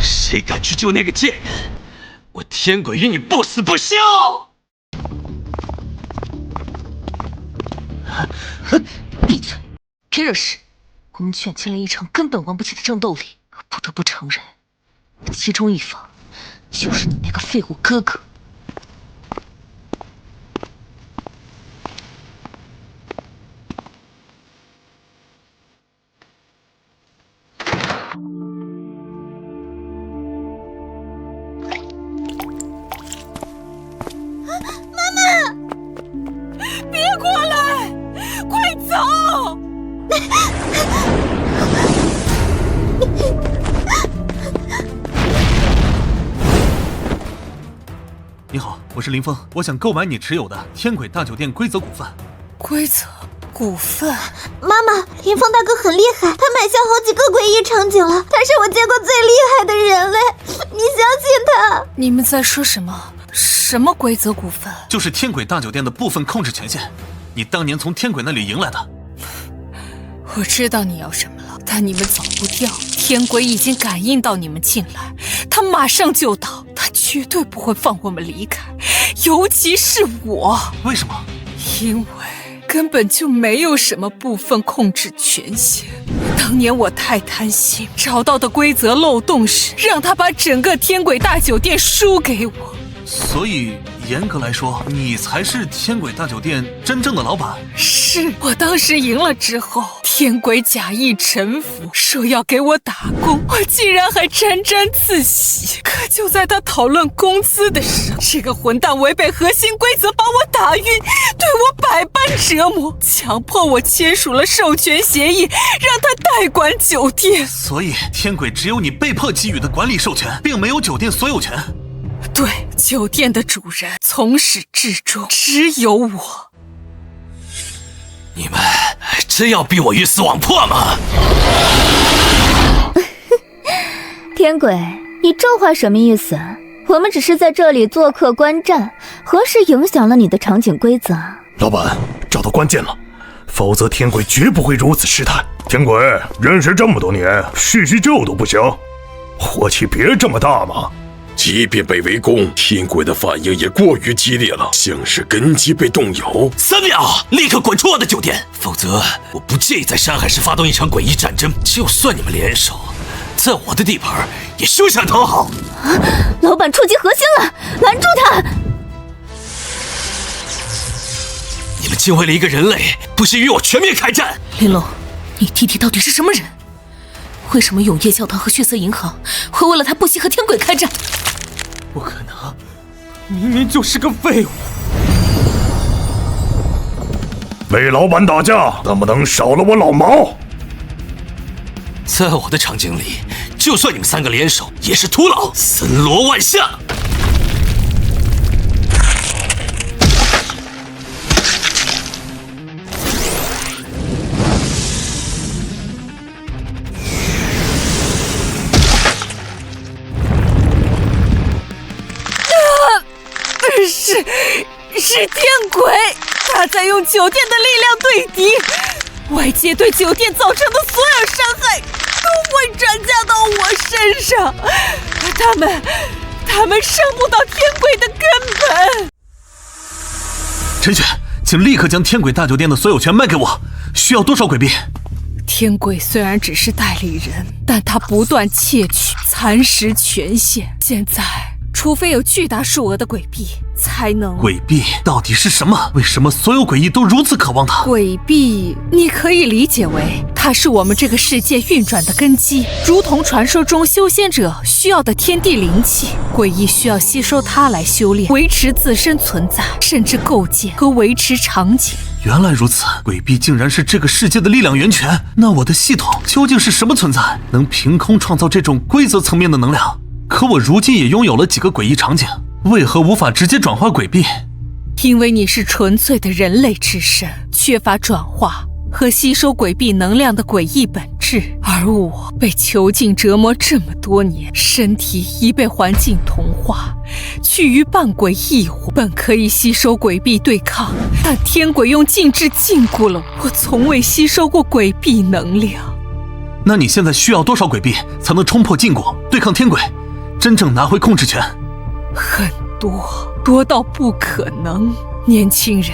谁敢去救那个贱人？我天鬼与你不死不休！闭嘴！别惹事！我们卷进了一场根本玩不起的争斗里，不得不承认，其中一方就是你那个废物哥哥。妈妈，别过来，快走！你好，我是林峰，我想购买你持有的天鬼大酒店规则股份。规则股份？妈妈，林峰大哥很厉害，他买下好几个诡异场景了，他是我见过最厉害的人类，你相信他？你们在说什么？什么规则股份？就是天鬼大酒店的部分控制权限，你当年从天鬼那里赢来的。我知道你要什么了，但你们走不掉。天鬼已经感应到你们进来，他马上就到，他绝对不会放我们离开，尤其是我。为什么？因为根本就没有什么部分控制权限。当年我太贪心，找到的规则漏洞时，让他把整个天鬼大酒店输给我。所以严格来说，你才是天鬼大酒店真正的老板。是我当时赢了之后，天鬼假意臣服，说要给我打工，我竟然还沾沾自喜。可就在他讨论工资的时候，这个混蛋违背核心规则把我打晕，对我百般折磨，强迫我签署了授权协议，让他代管酒店。所以天鬼只有你被迫给予的管理授权，并没有酒店所有权。对，酒店的主人从始至终只有我。你们真要逼我鱼死网破吗？天鬼，你这话什么意思？我们只是在这里做客观战，何时影响了你的场景规则？老板，找到关键了，否则天鬼绝不会如此失态。天鬼认识这么多年，叙叙旧都不行，火气别这么大嘛。即便被围攻，天鬼的反应也过于激烈了，像是根基被动摇。3秒，立刻滚出我的酒店，否则我不介意在山海市发动一场诡异战争。就算你们联手，在我的地盘也休想讨好。老板触及核心了，拦住他！你们竟为了一个人类，不惜与我全面开战！林龙，你弟弟到底是什么人？为什么永夜教堂和血色银行会为了他不惜和天鬼开战？不可能，明明就是个废物。为老板打架，能不能少了我老毛？在我的场景里，就算你们3个联手，也是徒劳，森罗万象。是天鬼。他在用酒店的力量对敌，外界对酒店造成的所有伤害都会转嫁到我身上，他们伤不到天鬼的根本。陈雪，请立刻将天鬼大酒店的所有权卖给我，需要多少鬼币？天鬼虽然只是代理人，但他不断窃取，蚕食权限。现在，除非有巨大数额的鬼币，才能……鬼币到底是什么？为什么所有鬼异都如此渴望它？鬼币，你可以理解为它是我们这个世界运转的根基，如同传说中修仙者需要的天地灵气，鬼异需要吸收它来修炼，维持自身存在，甚至构建和维持场景。原来如此，鬼币竟然是这个世界的力量源泉。那我的系统究竟是什么存在，能凭空创造这种规则层面的能量？可我如今也拥有了几个诡异场景，为何无法直接转化鬼币？因为你是纯粹的人类之身，缺乏转化和吸收鬼币能量的诡异本质，而我被囚禁折磨这么多年，身体已被环境同化，趋于半鬼异物，本可以吸收鬼币对抗，但天鬼用禁制禁锢了我，从未吸收过鬼币能量。那你现在需要多少鬼币才能冲破禁锢，对抗天鬼，真正拿回控制权？很多到不可能。年轻人，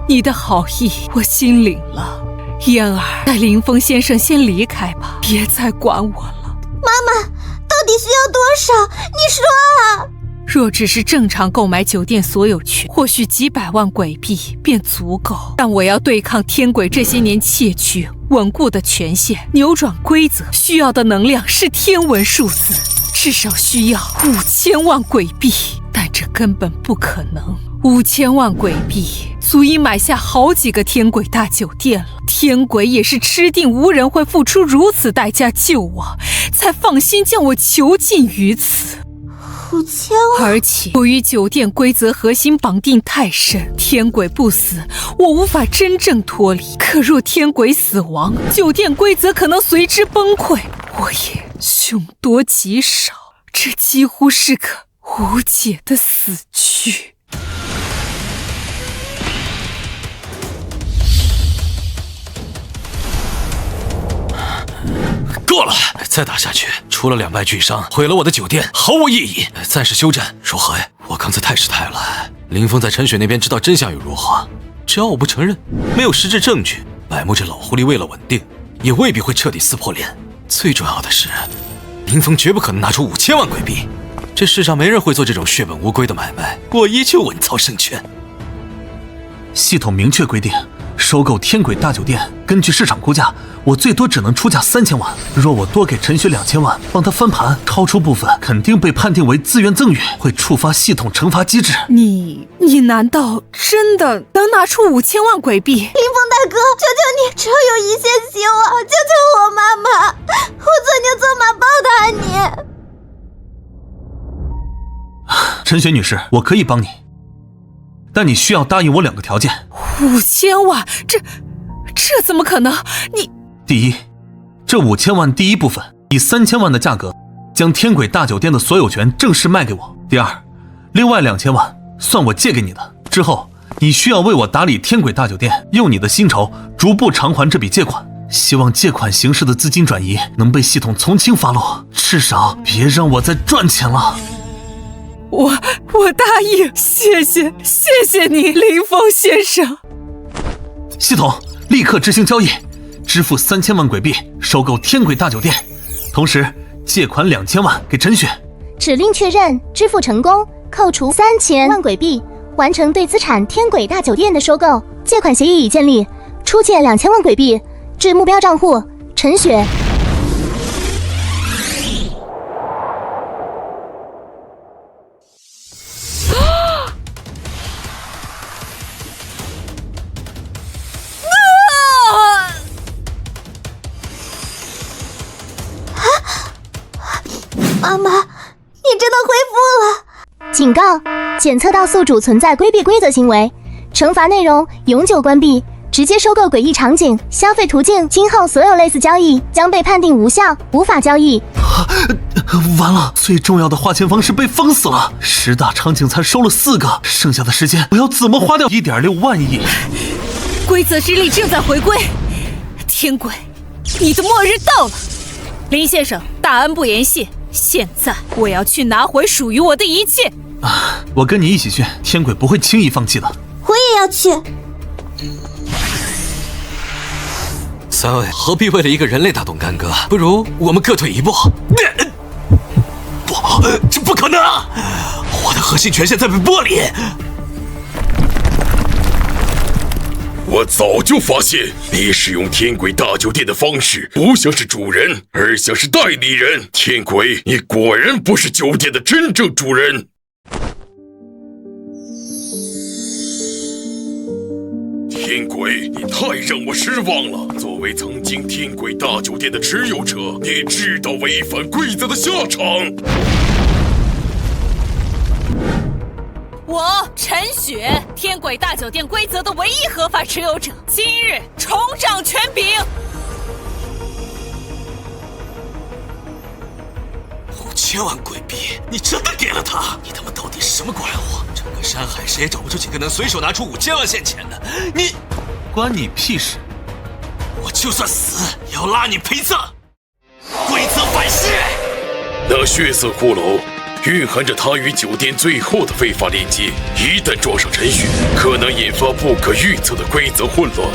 你的好意我心领了，燕儿，带林峰先生先离开吧，别再管我了。妈妈，到底需要多少？你说啊！若只是正常购买酒店所有权，或许几百万鬼币便足够，但我要对抗天鬼这些年窃取稳固的权限，扭转规则，需要的能量是天文数字，至少需要5000万鬼币，但这根本不可能。5000万鬼币足以买下好几个天鬼大酒店了。天鬼也是吃定无人会付出如此代价救我，才放心将我囚禁于此。5000万，而且由于酒店规则核心绑定太深，天鬼不死，我无法真正脱离。可若天鬼死亡，酒店规则可能随之崩溃，我也凶多吉少，这几乎是个无解的死局。够了！再打下去，出了2败俱伤，毁了我的酒店，毫无意义。暂时休战，如何呀？我刚才太失态了。林峰在陈雪那边知道真相又如何？只要我不承认，没有实质证据，百木这老狐狸为了稳定，也未必会彻底撕破脸。最重要的是，林峰绝不可能拿出5000万鬼币。这世上没人会做这种血本无归的买卖，我依旧稳操胜券。系统明确规定，收购天鬼大酒店，根据市场估价，我最多只能出价3000万。若我多给陈雪2000万，帮他翻盘，超出部分肯定被判定为资源赠与，会触发系统惩罚机制。你难道真的能拿出5000万鬼币？林峰大哥，求求你，只要有一线希望，救救我妈妈！我做牛做马报答你。陈雪女士，我可以帮你，但你需要答应我2个条件。5000万，这怎么可能？你第一，这5000万第一部分以3000万的价格将天鬼大酒店的所有权正式卖给我。第二，另外2000万算我借给你的，之后你需要为我打理天鬼大酒店，用你的薪酬逐步偿还这笔借款。希望借款形式的资金转移能被系统从轻发落，至少别让我再赚钱了。我答应，谢谢你，林峰先生。系统立刻执行交易，支付3000万鬼币收购天鬼大酒店，同时借款2000万给陈雪。指令确认，支付成功，扣除3000万鬼币，完成对资产天鬼大酒店的收购。借款协议已建立，出借2000万鬼币至目标账户陈雪。妈妈，你真的恢复了！警告：检测到宿主存在规避规则行为，惩罚内容永久关闭，直接收购诡异场景消费途径，今后所有类似交易将被判定无效，无法交易。完了，最重要的花钱方式被封死了，10大场景才收了4个，剩下的时间我要怎么花掉1.6万亿？规则之力正在回归，天鬼，你的末日到了。林先生，大恩不言谢，现在我要去拿回属于我的一切。我跟你一起去，天鬼不会轻易放弃的。我也要去。三位何必为了一个人类大动干戈？不如我们各退一步。不，这不可能！我的核心权限在被剥离。我早就发现，你使用天鬼大酒店的方式不像是主人，而像是代理人。天鬼，你果然不是酒店的真正主人。天鬼，你太让我失望了。作为曾经天鬼大酒店的持有者，你知道违反规则的下场。我陈雪，天鬼大酒店规则的唯一合法持有者，今日重掌权柄。5000万鬼币，你真的给了他？你他妈到底是什么怪物？整个山海谁也找不出几个能随手拿出5000万现钱的。你，关你屁事！我就算死也要拉你陪葬。规则反噬。那血色骷髅蕴含着他与酒店最后的非法链接，一旦撞上陈雪，可能引发不可预测的规则混乱。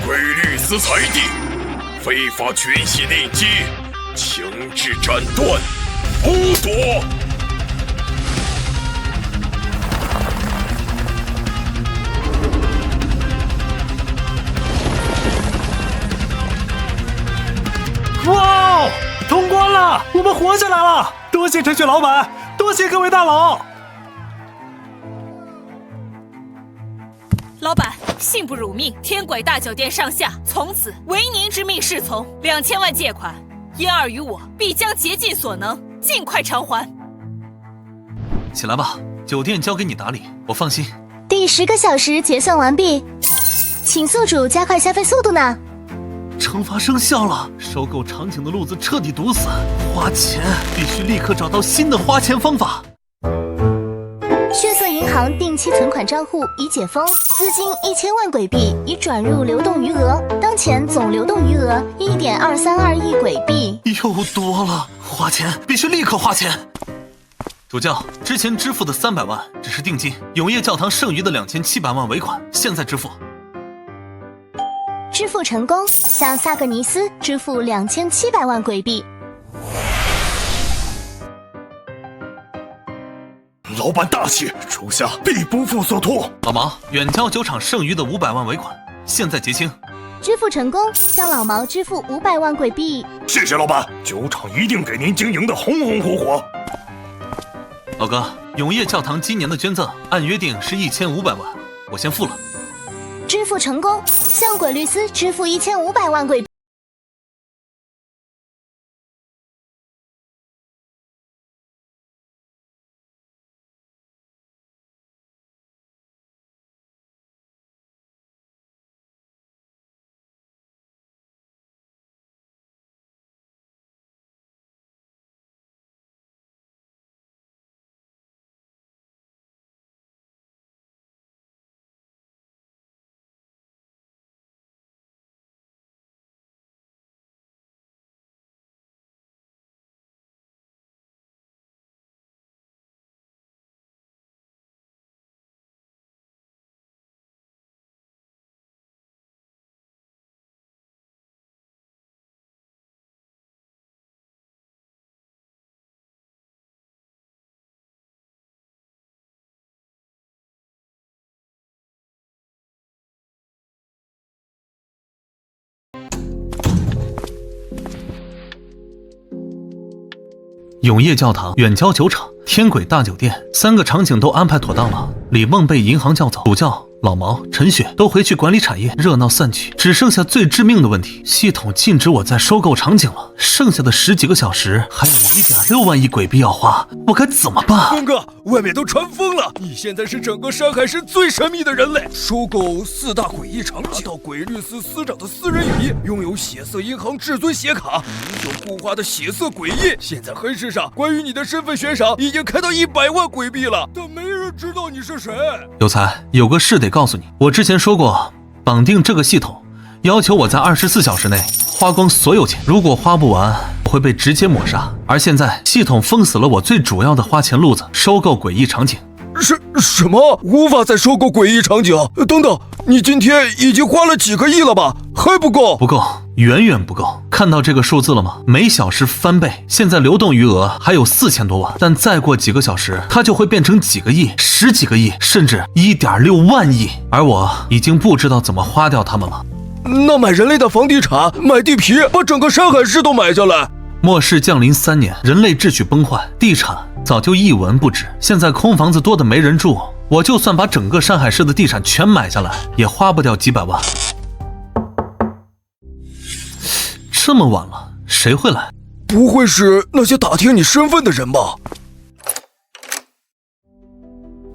鬼律司裁定，非法权限链接，强制斩断，剥夺。哇！通关了，我们活下来了！多谢陈雪老板，多谢各位大佬。老板，信不辱命，天鬼大酒店上下从此唯您之命是从。2000万借款，嫣儿与我必将竭尽所能，尽快偿还。起来吧，酒店交给你打理，我放心。第10个小时结算完毕，请宿主加快消费速度呢。惩罚生效了，收购场景的路子彻底堵死。花钱必须立刻找到新的花钱方法。血色银行定期存款账户已解封，资金1000万鬼币已转入流动余额，当前总流动余额1.232亿鬼币。又多了，花钱必须立刻花钱。主教，之前支付的300万只是定金，永业教堂剩余的2700万尾款现在支付。支付成功，向萨格尼斯支付2700万鬼币。老板大气，属下必不负所托。老毛，远郊酒厂剩余的500万尾款现在结清。支付成功，向老毛支付500万鬼币。谢谢老板，酒厂一定给您经营的红红火火。老哥，永业教堂今年的捐赠按约定是1500万，我先付了。支付成功，向鬼律司支付1500万鬼币。永业教堂、远郊酒厂、天鬼大酒店3个场景都安排妥当了。李梦被银行叫走，主教老毛、陈雪都回去管理产业，热闹散去，只剩下最致命的问题：系统禁止我再收购场景了。剩下的10几个小时，还有1.6万亿鬼币要花，我该怎么办？峰哥，外面都传疯了，你现在是整个山海市最神秘的人类，收购4大诡异场景，拿到鬼律司司长的私人羽翼，拥有血色银行至尊血卡，永久固化的血色诡异。现在黑市上关于你的身份悬赏已经开到100万鬼币了，但没人知道你是谁。有才，有个事得告诉你，我之前说过，绑定这个系统，要求我在24小时内花光所有钱，如果花不完，我会被直接抹杀。而现在系统封死了我最主要的花钱路子，收购诡异场景。什么？无法再收购诡异场景？等等，你今天已经花了几个亿了吧？还不够？不够，远远不够。看到这个数字了吗？每小时翻倍，现在流动余额还有4000多万，但再过几个小时，它就会变成几个亿、10几个亿，甚至1.6万亿。而我已经不知道怎么花掉它们了。那买人类的房地产，买地皮，把整个山海市都买下来。末世降临3年，人类秩序崩坏，地产早就一文不值。现在空房子多的没人住，我就算把整个山海市的地产全买下来，也花不掉几百万。这么晚了，谁会来？不会是那些打听你身份的人吧？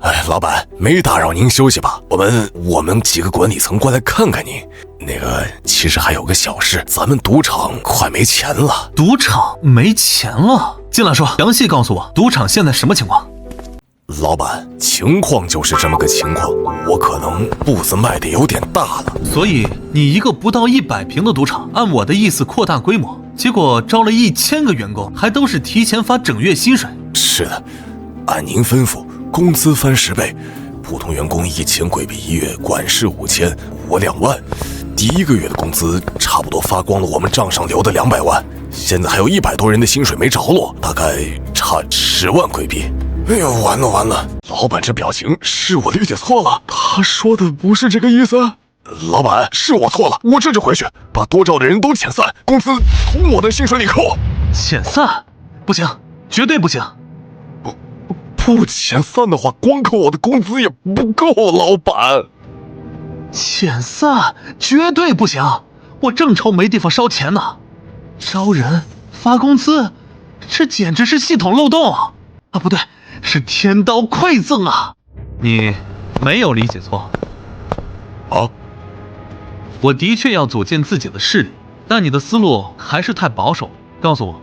哎，老板，没打扰您休息吧？我们几个管理层过来看看您。那个，其实还有个小事，咱们赌场快没钱了。赌场没钱了？进来说，详细告诉我，赌场现在什么情况？老板，情况就是这么个情况，我可能步子迈得有点大了。所以你一个不到100平的赌场，按我的意思扩大规模，结果招了1000个员工，还都是提前发整月薪水。是的，按您吩咐，工资翻10倍，普通员工1000鬼币1月，管事5000，我2万。第1个月的工资差不多发光了我们账上留的200万，现在还有100多人的薪水没着落，大概差10万鬼币。哎呦，完了！老板这表情是我理解错了，他说的不是这个意思。老板，是我错了，我这就回去把多招的人都遣散，工资从我的薪水里扣。遣散？不行，绝对不行。不遣散的话，光扣我的工资也不够，老板。遣散绝对不行，我正愁没地方烧钱呢。招人发工资，这简直是系统漏洞啊！不对，是天刀馈赠啊！你没有理解错。我的确要组建自己的势力，但你的思路还是太保守。告诉我，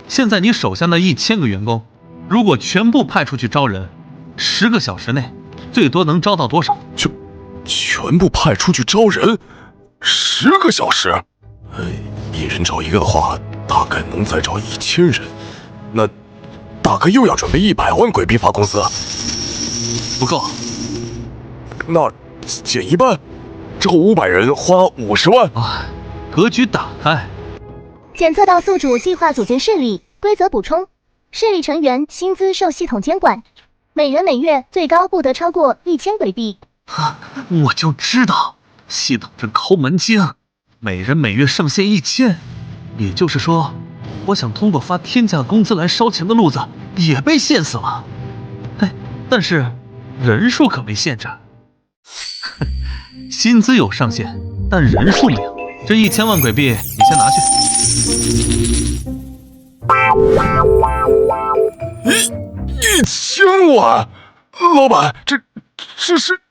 现在你手下那1000个员工，如果全部派出去招人，10个小时内最多能招到多少？全部派出去招人，10个小时，一人招1个的话，大概能再招1000人，那大概又要准备100万鬼币发工资，不够。那减一半，招500人花50万。格局打开。检测到宿主计划组建势力，规则补充：势力成员薪资受系统监管，每人每月最高不得超过1000鬼币。我就知道，系统这抠门精，每人每月上限1000，也就是说，我想通过发天价工资来烧钱的路子也被限死了。但是人数可没限制。薪资有上限，但人数没有。这1000万鬼币你先拿去。1000万，老板，这是。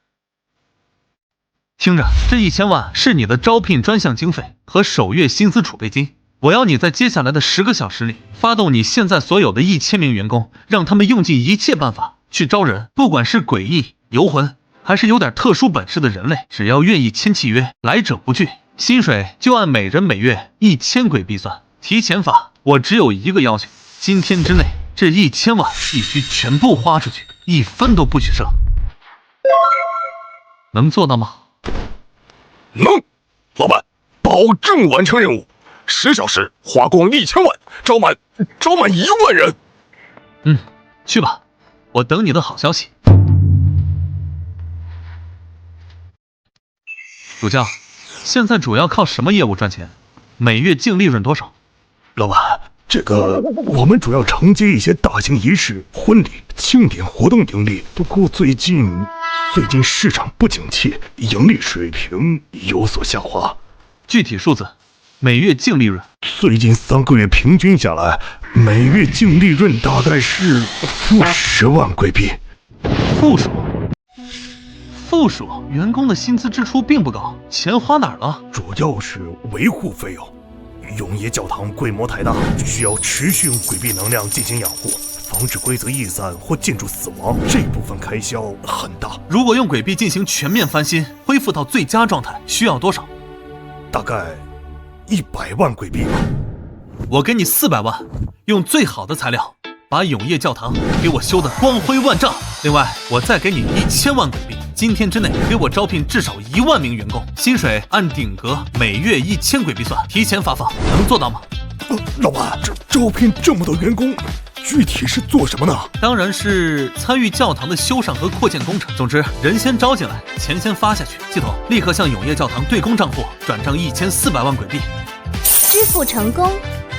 听着，这1000万是你的招聘专项经费和首月薪资储备金。我要你在接下来的10个小时里，发动你现在所有的1000名员工，让他们用尽一切办法去招人，不管是诡异、游魂，还是有点特殊本事的人类，只要愿意签契约，来者不拒，薪水就按每人每月1000鬼币算。提前发，我只有一个要求，今天之内这1000万必须全部花出去，1分都不许剩。能做到吗？能，老板，保证完成任务。10小时花光1000万，招满1万人。去吧，我等你的好消息。主教，现在主要靠什么业务赚钱？每月净利润多少？老板，这个我们主要承接一些大型仪式、婚礼、庆典活动盈利，不过最近最近市场不景气，盈利水平有所下滑。具体数字，每月净利润。最近3个月平均下来，每月净利润大概是负10万贵币。负数，员工的薪资支出并不高，钱花哪儿了？主要是维护费用。永业教堂规模太大，需要持续用鬼币能量进行养护，防止规则易散或建筑死亡，这部分开销很大。如果用鬼币进行全面翻新，恢复到最佳状态，需要多少？大概100万鬼币吧。我给你400万，用最好的材料把永业教堂给我修得光辉万丈。另外，我再给你1000万鬼币，今天之内给我招聘至少1万名员工，薪水按顶格每月1000鬼币算，提前发放，能做到吗？老板，招聘这么多员工，具体是做什么呢？当然是参与教堂的修缮和扩建工程。总之，人先招进来，钱先发下去。系统立刻向永业教堂对公账户转账1400万鬼币。支付成功。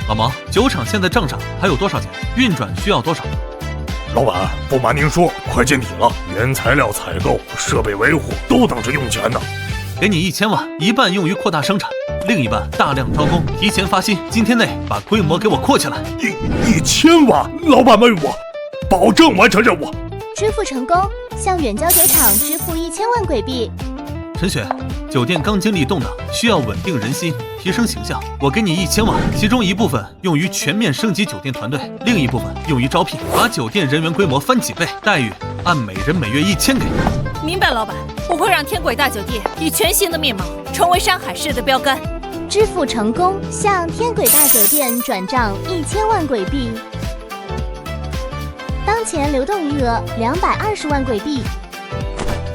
老毛，酒厂现在账上还有多少钱？运转需要多少？老板，不瞒您说，快见底了，原材料采购、设备维护都等着用钱呢。给你1000万，一半用于扩大生产，另一半大量招工，提前发薪，今天内把规模给我扩起来。1000万，老板问我，保证完成任务。支付成功，向远郊酒厂支付1000万鬼币。陈雪，酒店刚经历动荡，需要稳定人心，提升形象。我给你1000万，其中一部分用于全面升级酒店团队，另一部分用于招聘，把酒店人员规模翻几倍，待遇按每人每月1000给。明白，老板，我会让天轨大酒店以全新的面貌成为山海市的标杆。支付成功，向天轨大酒店转账1000万鬼币。当前流动余额220万鬼币，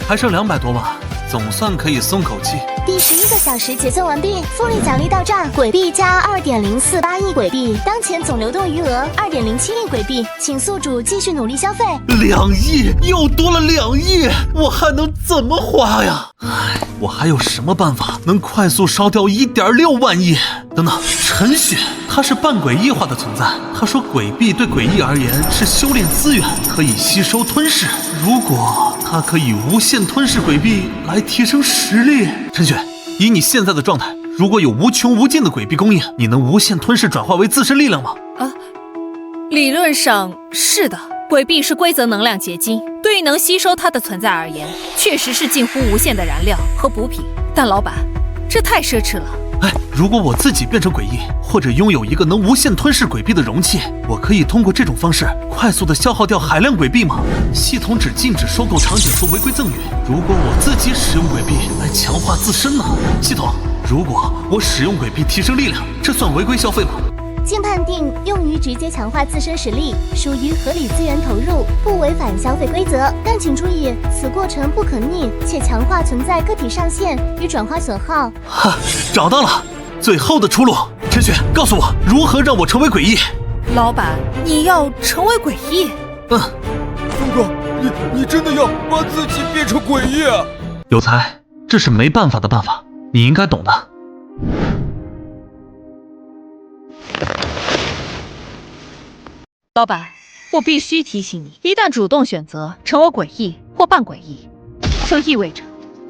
还剩200多万，总算可以松口气。第11个小时结算完毕，复利奖励到账，鬼币加2.048亿鬼币，当前总流动余额2.07亿鬼币，请宿主继续努力消费。2亿，又多了2亿，我还能怎么花呀？唉，我还有什么办法能快速烧掉1.6万亿？等等，陈雪，他是半诡异化的存在。他说鬼币对诡异而言是修炼资源，可以吸收吞噬。如果他可以无限吞噬鬼币来提升实力，陈雪，以你现在的状态，如果有无穷无尽的鬼币供应，你能无限吞噬转化为自身力量吗？理论上是的，鬼币是规则能量结晶，对于能吸收它的存在而言，确实是近乎无限的燃料和补品。但老板，这太奢侈了。如果我自己变成诡异，或者拥有一个能无限吞噬鬼币的容器，我可以通过这种方式快速的消耗掉海量鬼币吗？系统只禁止收购场景和违规赠与，如果我自己使用鬼币来强化自身呢？系统，如果我使用鬼币提升力量，这算违规消费吗？经判定用于直接强化自身实力，属于合理资源投入，不违反消费规则。但请注意，此过程不可逆，且强化存在个体上限与转化损耗。找到了，最后的出路。陈雪，告诉我如何让我成为诡异。老板，你要成为诡异？峰哥，你真的要把自己变成诡异？有才，这是没办法的办法，你应该懂的。老板，我必须提醒你，一旦主动选择成为诡异或半诡异，就意味着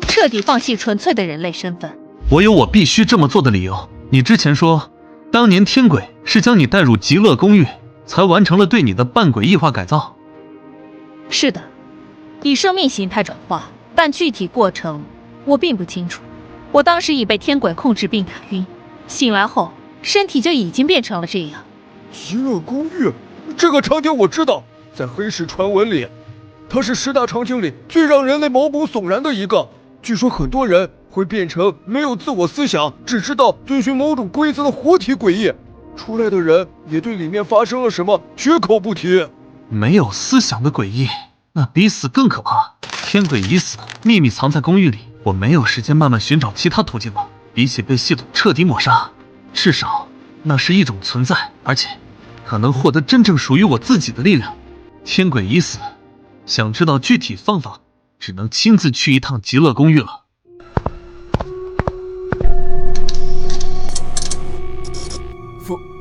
彻底放弃纯粹的人类身份。我有我必须这么做的理由。你之前说，当年天鬼是将你带入极乐公寓，才完成了对你的半诡异化改造。是的，以生命形态转化，但具体过程我并不清楚。我当时已被天鬼控制并打晕，醒来后身体就已经变成了这样。极乐公寓，这个场景我知道，在黑史传闻里，它是10大场景里最让人类毛骨悚然的一个。据说很多人会变成没有自我思想，只知道遵循某种规则的活体诡异，出来的人也对里面发生了什么绝口不提。没有思想的诡异，那比死更可怕。天鬼已死，秘密藏在公寓里，我没有时间慢慢寻找其他途径了。比起被系统彻底抹杀，至少那是一种存在，而且可能获得真正属于我自己的力量。天鬼已死，想知道具体方法，只能亲自去一趟极乐公寓了。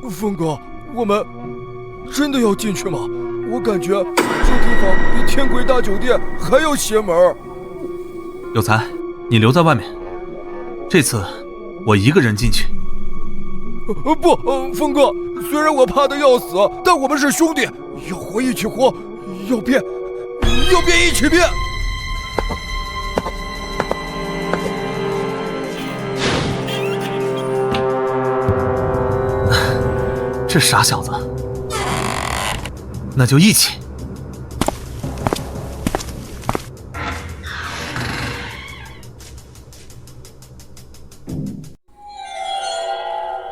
峰哥，我们真的要进去吗？我感觉这地方比天鬼大酒店还要邪门。有才，你留在外面。这次我一个人进去。不，峰哥，虽然我怕的要死，但我们是兄弟，要活一起活，要变一起变。这傻小子，那就一起。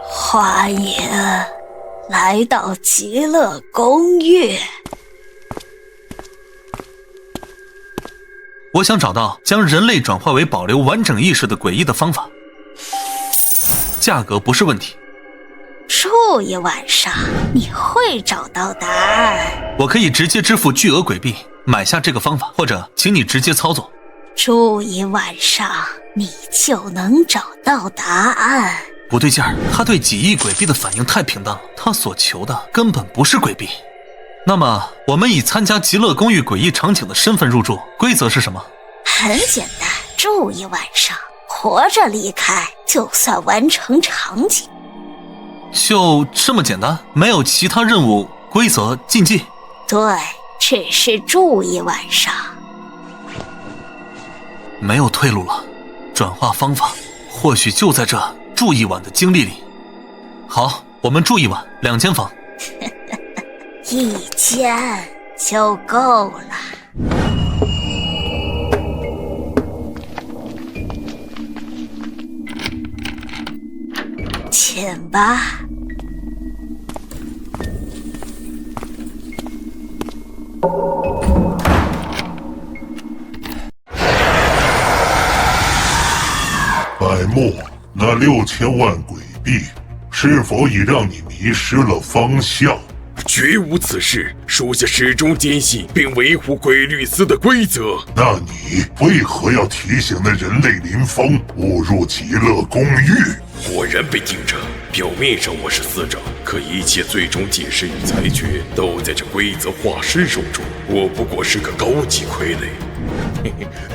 欢迎来到极乐公寓。我想找到将人类转化为保留完整意识的诡异的方法，价格不是问题。住一晚上，你会找到答案。我可以直接支付巨额鬼币买下这个方法，或者请你直接操作。住一晚上，你就能找到答案。不对劲儿，他对几亿鬼币的反应太平淡了，他所求的根本不是鬼币。那么，我们以参加极乐公寓诡异场景的身份入住，规则是什么？很简单，住一晚上，活着离开，就算完成场景。就这么简单，没有其他任务、规则、禁忌？对，只是住一晚上。没有退路了，转化方法或许就在这住一晚的经历里。好，我们住一晚，2间房。1间就够了。请吧。百慕，那6000万鬼币是否已让你迷失了方向？绝无此事，属下始终坚信并维护鬼律司的规则。那你为何要提醒那人类林峰误入极乐公寓？果然被盯着。表面上我是司长，可一切最终解释与裁决都在这规则画师手中。我不过是个高级傀儡。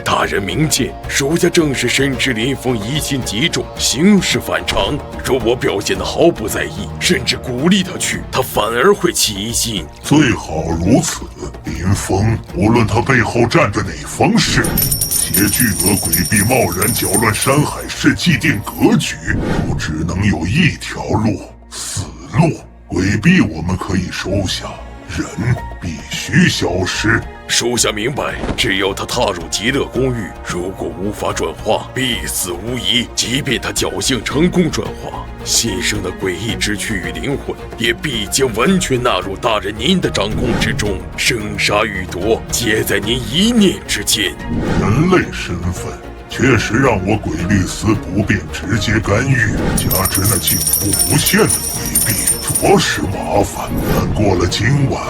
大人明鉴，属下正是深知林峰疑心极重，行事反常。若我表现得毫不在意，甚至鼓励他去，他反而会起疑心。最好如此。林峰，无论他背后站着哪方势力，携巨额鬼币贸然搅乱山海市既定格局，都只能有一条路，死路。鬼币我们可以收下，人必须消失。属下明白，只要他踏入极乐公寓，如果无法转化，必死无疑。即便他侥幸成功转化，新生的诡异之躯与灵魂，也必将完全纳入大人您的掌控之中，生杀予夺，皆在您一念之间。人类身份确实让我鬼律司不便直接干预，加之那景物无限的鬼币，着实麻烦。但过了今晚，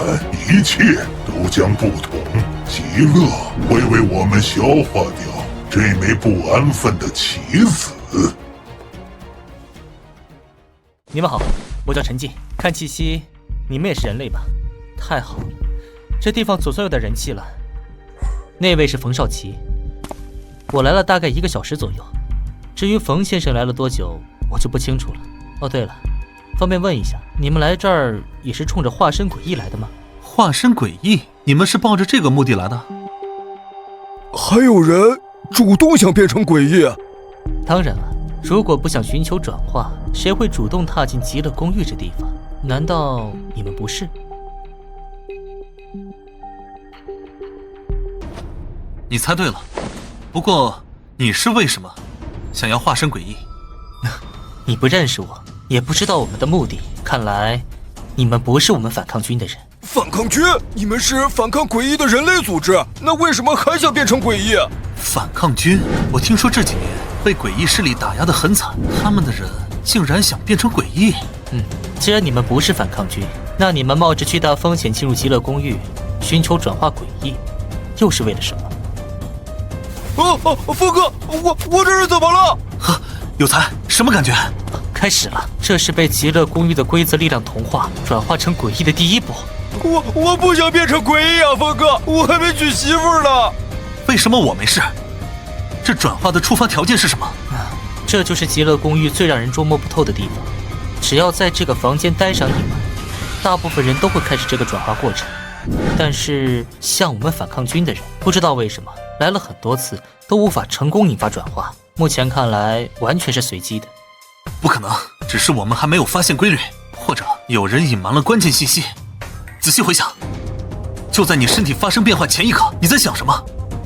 一切都将不同。极乐会为我们消化掉这枚不安分的棋子。你们好，我叫陈进，看气息你们也是人类吧？太好了，这地方总算有点人气了。那位是冯少奇，我来了大概1个小时左右。至于冯先生来了多久，我就不清楚了。哦，对了，方便问一下，你们来这儿也是冲着化身诡异来的吗？化身诡异？你们是抱着这个目的来的？还有人主动想变成诡异？当然了，如果不想寻求转化，谁会主动踏进极乐公寓这地方？难道你们不是？你猜对了，不过你是为什么想要化身诡异？你不认识我，也不知道我们的目的，看来你们不是我们反抗军的人。反抗军？你们是反抗诡异的人类组织，那为什么还想变成诡异？反抗军？我听说这几年被诡异势力打压得很惨，他们的人竟然想变成诡异。既然你们不是反抗军，那你们冒着巨大风险进入极乐公寓，寻求转化诡异，又是为了什么？峰哥，我这是怎么了？有才，什么感觉？开始了，这是被极乐公寓的规则力量同化，转化成诡异的第一步。我不想变成诡异啊，峰哥，我还没娶媳妇呢。为什么我没事？这转化的触发条件是什么？这就是极乐公寓最让人捉摸不透的地方。只要在这个房间待上一晚，大部分人都会开始这个转化过程。但是像我们反抗军的人，不知道为什么来了很多次都无法成功引发转化。目前看来，完全是随机的。不可能，只是我们还没有发现规律，或者有人隐瞒了关键信息。仔细回想，就在你身体发生变化前一刻，你在想什么？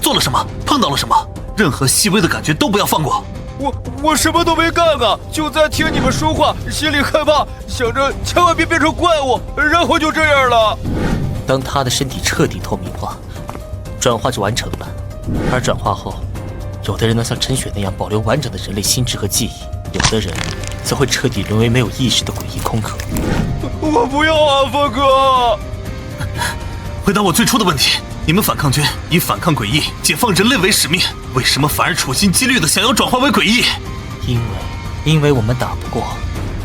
做了什么？碰到了什么？任何细微的感觉都不要放过。我什么都没干啊，就在听你们说话，心里害怕，想着千万别变成怪物，然后就这样了。当他的身体彻底透明化，转化就完成了。而转化后，有的人能像陈雪那样保留完整的人类心智和记忆，有的人则会彻底沦为没有意识的诡异空壳。我不要啊，峰哥！回答我最初的问题，你们反抗军以反抗诡异、解放人类为使命，为什么反而处心积虑的想要转化为诡异？因为我们打不过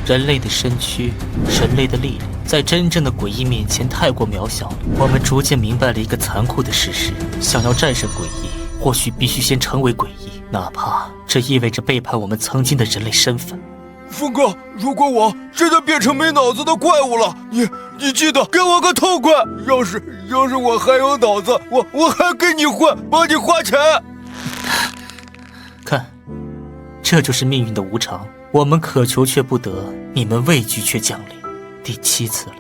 人类的身躯，人类的力量在真正的诡异面前太过渺小了。我们逐渐明白了一个残酷的事实：想要战胜诡异，或许必须先成为诡异，哪怕这意味着背叛我们曾经的人类身份。峰哥，如果我真的变成没脑子的怪物了，你记得给我个痛快。要是我还有脑子，我还跟你混，帮你花钱。看，这就是命运的无常。我们渴求却不得，你们畏惧却降临。第7次了，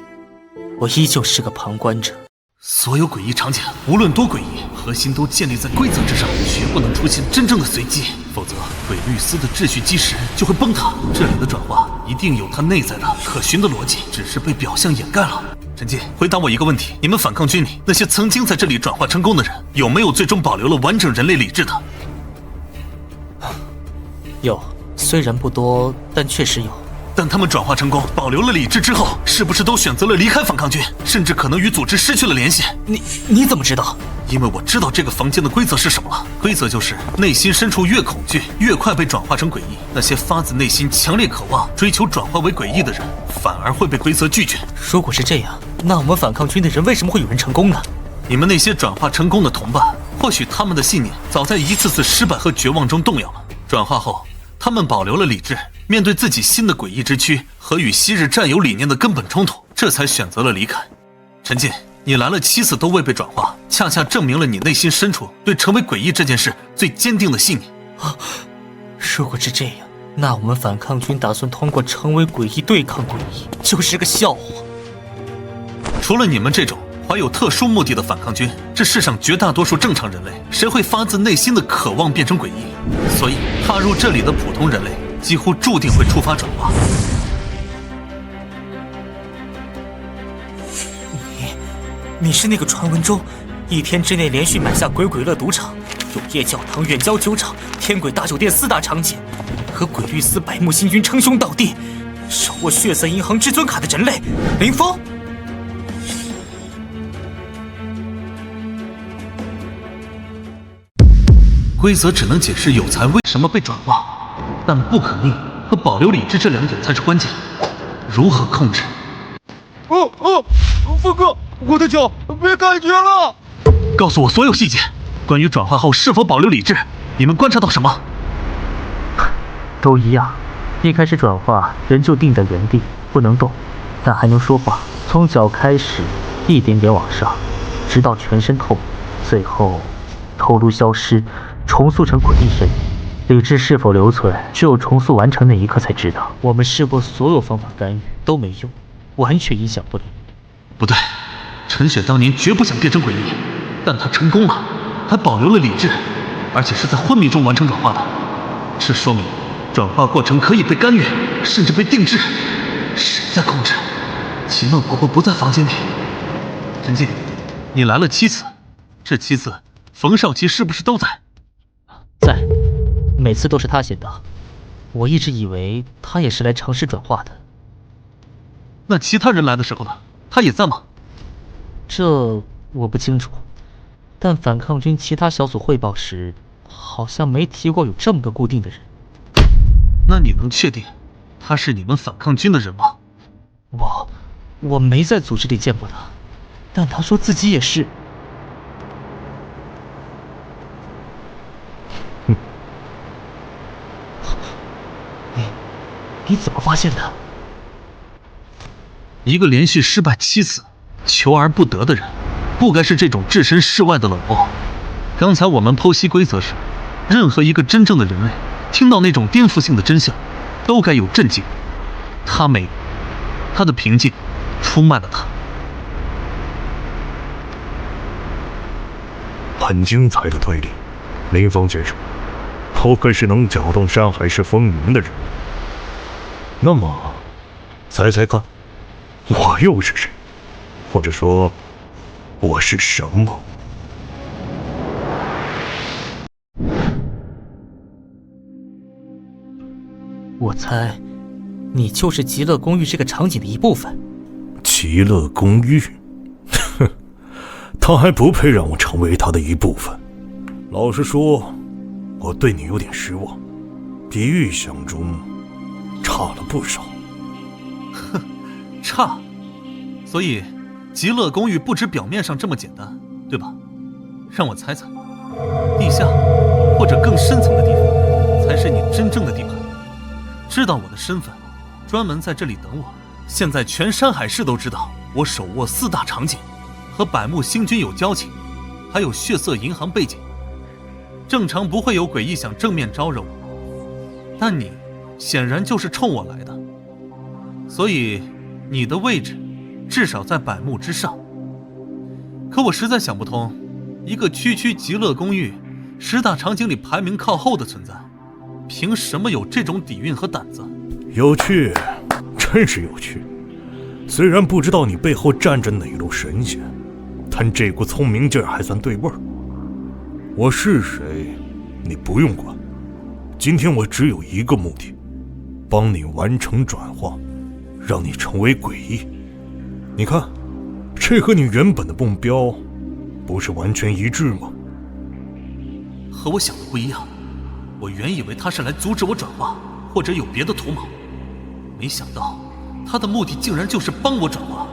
我依旧是个旁观者。所有诡异场景，无论多诡异，核心都建立在规则之上，绝不能出现真正的随机，否则鬼律司的秩序基石就会崩塌。这里的转化一定有它内在的可循的逻辑，只是被表象掩盖了。陈进，回答我一个问题：你们反抗军里那些曾经在这里转化成功的人，有没有最终保留了完整人类理智的？有，虽然不多，但确实有。但他们转化成功，保留了理智之后，是不是都选择了离开反抗军，甚至可能与组织失去了联系？你怎么知道？因为我知道这个房间的规则是什么了。规则就是内心深处越恐惧，越快被转化成诡异。那些发自内心强烈渴望追求转化为诡异的人，反而会被规则拒绝。如果是这样，那我们反抗军的人为什么会有人成功呢？你们那些转化成功的同伴，或许他们的信念早在一次次失败和绝望中动摇了。转化后，他们保留了理智，面对自己新的诡异之躯和与昔日战友理念的根本冲突，这才选择了离开。陈进，你来了7次都未被转化，恰恰证明了你内心深处对成为诡异这件事最坚定的信念。如果是这样，那我们反抗军打算通过成为诡异对抗诡异，就是个笑话。除了你们这种怀有特殊目的的反抗军，这世上绝大多数正常人类，谁会发自内心的渴望变成诡异？所以踏入这里的普通人类几乎注定会触发转化。你是那个传闻中1天之内连续买下鬼鬼乐赌场、永夜教堂、远郊酒厂、天鬼大酒店4大场景，和鬼律司百目星君称兄道弟，手握血色银行至尊卡的人类林峰？规则只能解释有才为什么被转化，但不可逆和保留理智这2点才是关键。如何控制？峰哥，我的脚没感觉了。告诉我所有细节，关于转化后是否保留理智，你们观察到什么？都一样，一开始转化人就定在原地不能动，但还能说话，从脚开始一点点往上，直到全身透明，最后头颅消失，重塑成诡异身影。理智是否留存，只有重塑完成那一刻才知道。我们试过所有方法干预都没用，完全影响不了。不对，陈雪当年绝不想变成诡异，但她成功了，还保留了理智，而且是在昏迷中完成转化的。这说明转化过程可以被干预，甚至被定制。谁在控制？秦梦婆婆不在房间里。陈进，你来了7次，这7次冯少奇是不是都在？在，每次都是他先到。我一直以为他也是来尝试转化的。那其他人来的时候呢？他也在吗？这我不清楚，但反抗军其他小组汇报时，好像没提过有这么个固定的人。那你能确定他是你们反抗军的人吗？我没在组织里见过他，但他说自己也是。你怎么发现的？一个连续失败7次、求而不得的人，不该是这种置身事外的冷漠。刚才我们剖析规则时，任何一个真正的人类听到那种颠覆性的真相，都该有震惊。他没有，他的平静出卖了他。很精彩的推理，林峰先生，不愧是能搅动山海市风云的人。那么，猜猜看，我又是谁？或者说，我是什么？我猜，你就是极乐公寓这个场景的一部分。极乐公寓，哼，他还不配让我成为他的一部分。老实说，我对你有点失望，比预想中差了不少。哼，差。所以，极乐公寓不止表面上这么简单，对吧？让我猜猜，地下或者更深层的地方，才是你真正的地盘。知道我的身份，专门在这里等我。现在全山海市都知道我手握4大场景，和百慕星君有交情，还有血色银行背景。正常不会有诡异想正面招惹我，但你显然就是冲我来的，所以你的位置至少在百慕之上。可我实在想不通，一个区区极乐公寓10大场景里排名靠后的存在，凭什么有这种底蕴和胆子？有趣，真是有趣。虽然不知道你背后站着哪路神仙，但这股聪明劲儿还算对味儿。我是谁，你不用管。今天我只有一个目的，帮你完成转化，让你成为诡异。你看，这和你原本的目标不是完全一致吗？和我想的不一样，我原以为他是来阻止我转化，或者有别的图谋，没想到他的目的竟然就是帮我转化，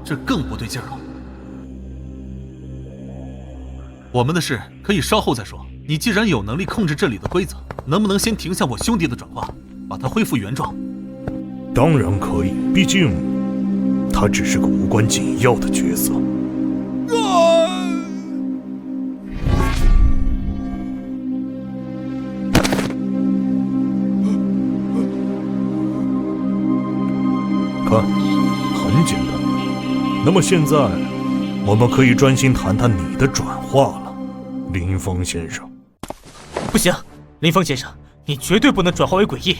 这更不对劲儿了。我们的事可以稍后再说。你既然有能力控制这里的规则，能不能先停下我兄弟的转化，把它恢复原状？当然可以，毕竟他只是个无关紧要的角色。看，很简单。那么现在，我们可以专心谈谈你的转化了，林峰先生。不行，林峰先生，你绝对不能转化为诡异。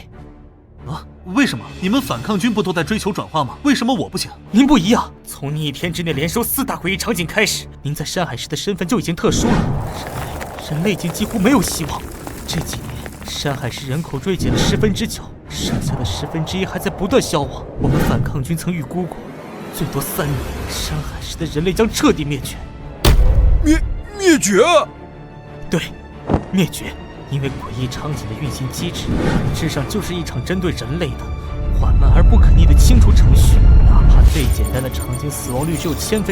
啊？为什么？你们反抗军不都在追求转化吗？为什么我不行？您不一样，从你1天之内连收4大诡异场景开始，您在山海市的身份就已经特殊了。人类已经几乎没有希望。这几年，山海市人口锐减了9%，剩下的1/10还在不断消亡。我们反抗军曾预估过，最多3年，山海市的人类将彻底灭绝。灭绝？对，灭绝。因为诡异场景的运行机制，本质上就是一场针对人类的缓慢而不可逆的清除程序。哪怕最简单的场景死亡率只有1/1000，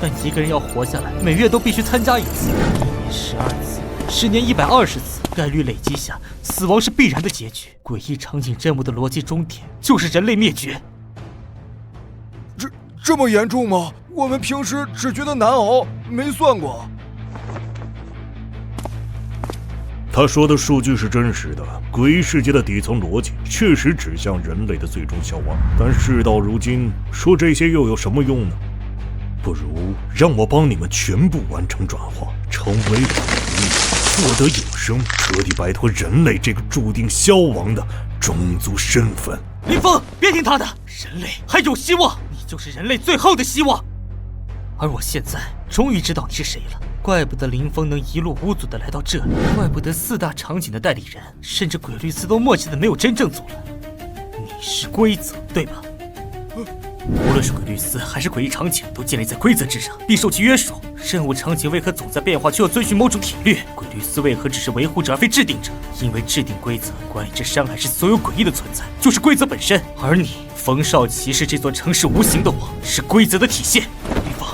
但一个人要活下来，每月都必须参加1次，1年12次，10年120次，概率累积下，死亡是必然的结局。诡异场景任务的逻辑终点就是人类灭绝。这么严重吗？我们平时只觉得难熬，没算过。他说的数据是真实的，诡异世界的底层逻辑确实指向人类的最终消亡。但事到如今，说这些又有什么用呢？不如让我帮你们全部完成转化，成为诡异，获得永生，彻底摆脱人类这个注定消亡的种族身份。林峰，别听他的，人类还有希望，你就是人类最后的希望。而我现在终于知道你是谁了。怪不得林峰能一路无阻地来到这里，怪不得4大场景的代理人，甚至鬼律司都默契的没有真正阻拦。你是规则，对吧？无论是鬼律司还是诡异场景，都建立在规则之上，必受其约束。任务场景为何总在变化，却又遵循某种铁律？鬼律司为何只是维护者而非制定者？因为制定规则，管理这山海市所有诡异的存在，就是规则本身。而你，冯少奇，是这座城市无形的网，是规则的体现。林峰，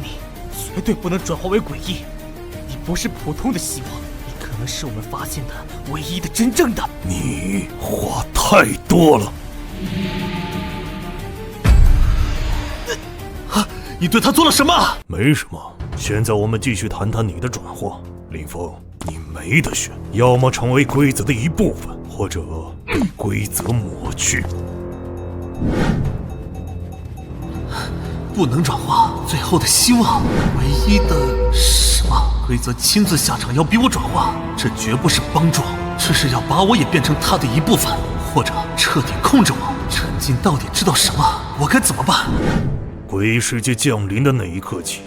你绝对不能转化为诡异，你不是普通的希望，你可能是我们发现的唯一的真正的。你话太多了。你对他做了什么？没什么。现在我们继续谈谈你的转化。林峰，你没得选，要么成为规则的一部分，或者被规则抹去。不能转化，最后的希望，唯一的什么？规则亲自下场要逼我转化，这绝不是帮助，这是要把我也变成他的一部分，或者彻底控制我。陈静到底知道什么？我该怎么办？鬼世界降临的那一刻起，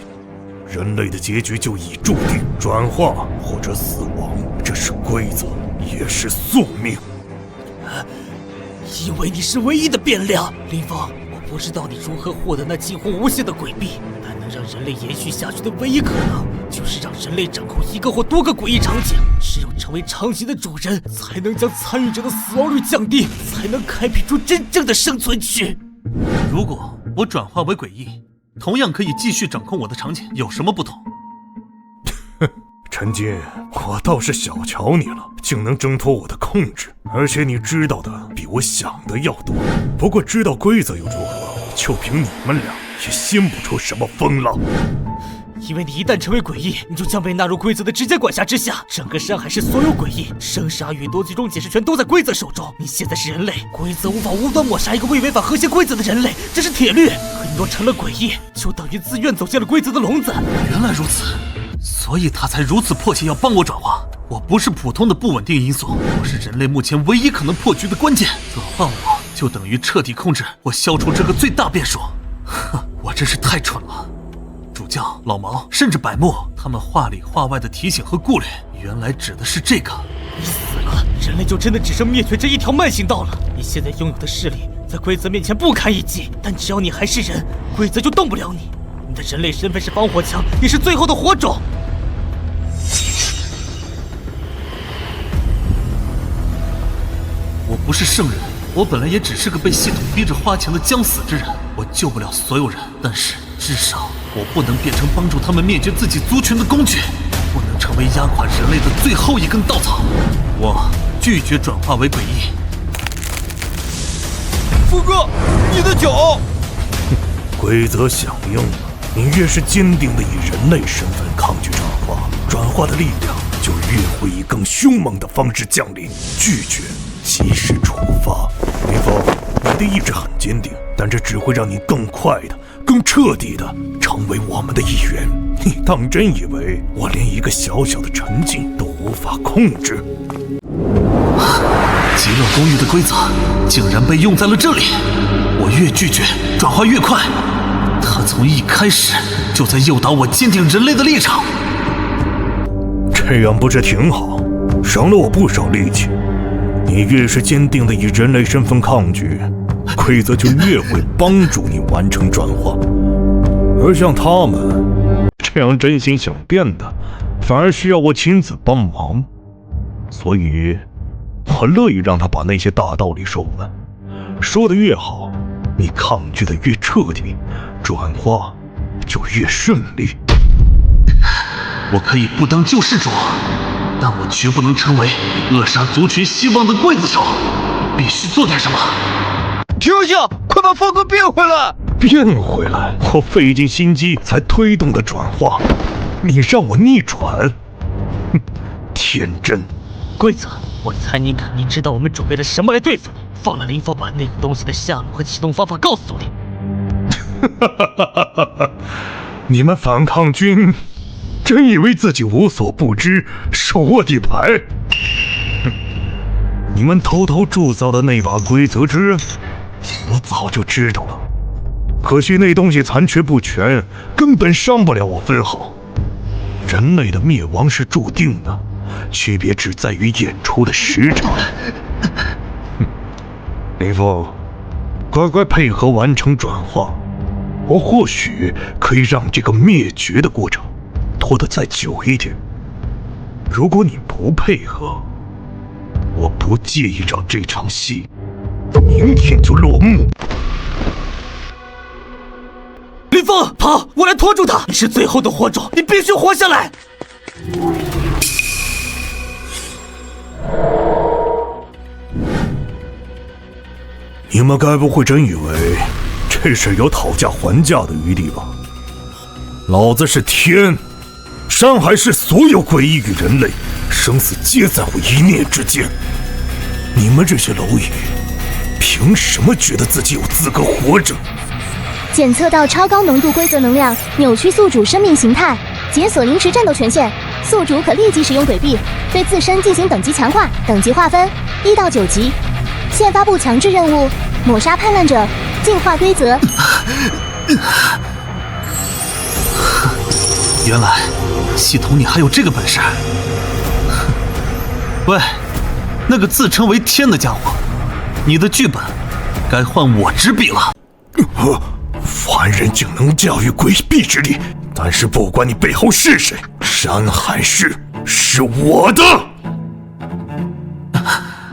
人类的结局就已注定，转化或者死亡，这是规则，也是宿命。因为你是唯一的变量，林峰。我不知道你如何获得那近乎无限的诡秘，但能让人类延续下去的唯一可能，就是让人类掌控一个或多个诡异场景。只有成为场景的主人，才能将参与者的死亡率降低，才能开辟出真正的生存区。如果我转化为诡异，同样可以继续掌控我的场景，有什么不同？陈金，我倒是小瞧你了，竟能挣脱我的控制，而且你知道的比我想的要多。不过知道规则又如何？就凭你们俩，也兴不出什么风浪。因为你一旦成为诡异，你就将被纳入规则的直接管辖之下。整个山海市所有诡异、生杀予夺最终解释权都在规则手中。你现在是人类，规则无法无端抹杀一个未违反和谐规则的人类，这是铁律。可你若成了诡异，就等于自愿走进了规则的笼子。原来如此，所以他才如此迫切要帮我转化。我不是普通的不稳定因素，我是人类目前唯一可能破局的关键。转化我，就等于彻底控制我，消除这个最大变数。哼，我真是太蠢了。主教、老毛，甚至百慕，他们话里话外的提醒和顾虑，原来指的是这个。你死了，人类就真的只剩灭绝这一条慢行道了。你现在拥有的势力，在规则面前不堪一击，但只要你还是人，规则就动不了你。你的人类身份是防火墙，也是最后的火种。我不是圣人，我本来也只是个被系统逼着花钱的将死之人，我救不了所有人，但是至少我不能变成帮助他们灭绝自己族群的工具，不能成为压垮人类的最后一根稻草。我拒绝转化为诡异。福哥，你的脚！规则响应了，你越是坚定的以人类身份抗拒转化，转化的力量就越会以更凶猛的方式降临。拒绝即是处罚。林峰，你的意志很坚定，但这只会让你更快的、更彻底的成为我们的一员。你当真以为我连一个小小的沉静都无法控制？极乐公寓的规则竟然被用在了这里，我越拒绝，转化越快。他从一开始就在诱导我坚定人类的立场。这样不是挺好？省了我不少力气。你越是坚定的以人类身份抗拒，规则就越会帮助你完成转化。而像他们这样真心想变的，反而需要我亲自帮忙。所以我乐意让他把那些大道理说完，说得越好，你抗拒的越彻底，转化就越顺利。我可以不当救世主，但我绝不能成为扼杀族群希望的刽子手，必须做点什么。停下！快把峰哥变回来！变回来？我费尽心机才推动的转化，你让我逆转？哼，天真！规则，我猜你肯定知道我们准备了什么来对付你。放了林峰把那个东西的下落和启动方法告诉你。你们反抗军真以为自己无所不知，手握底牌？你们偷偷铸造的那把规则之刃，我早就知道了。可惜那东西残缺不全，根本伤不了我分毫。人类的灭亡是注定的，区别只在于演出的时长。林峰，乖乖配合完成转化，我或许可以让这个灭绝的过程拖得再久一点。如果你不配合，我不介意让这场戏明天就落幕。林峰，跑！我来拖住他！你是最后的火种，你必须活下来！你们该不会真以为这事有讨价还价的余地吧？老子是天，山海市所有诡异与人类，生死皆在乎一念之间。你们这些蝼蚁，凭什么觉得自己有资格活着？检测到超高浓度规则能量，扭曲宿主生命形态，解锁临时战斗权限。宿主可立即使用诡秘，对自身进行等级强化。等级划分1到9级。现发布强制任务：抹杀叛乱者，进化规则。原来系统你还有这个本事。喂，那个自称为天的家伙，你的剧本该换我执笔了。凡人竟能驾驭诡秘之力，但是不管你背后是谁，山海市是我的。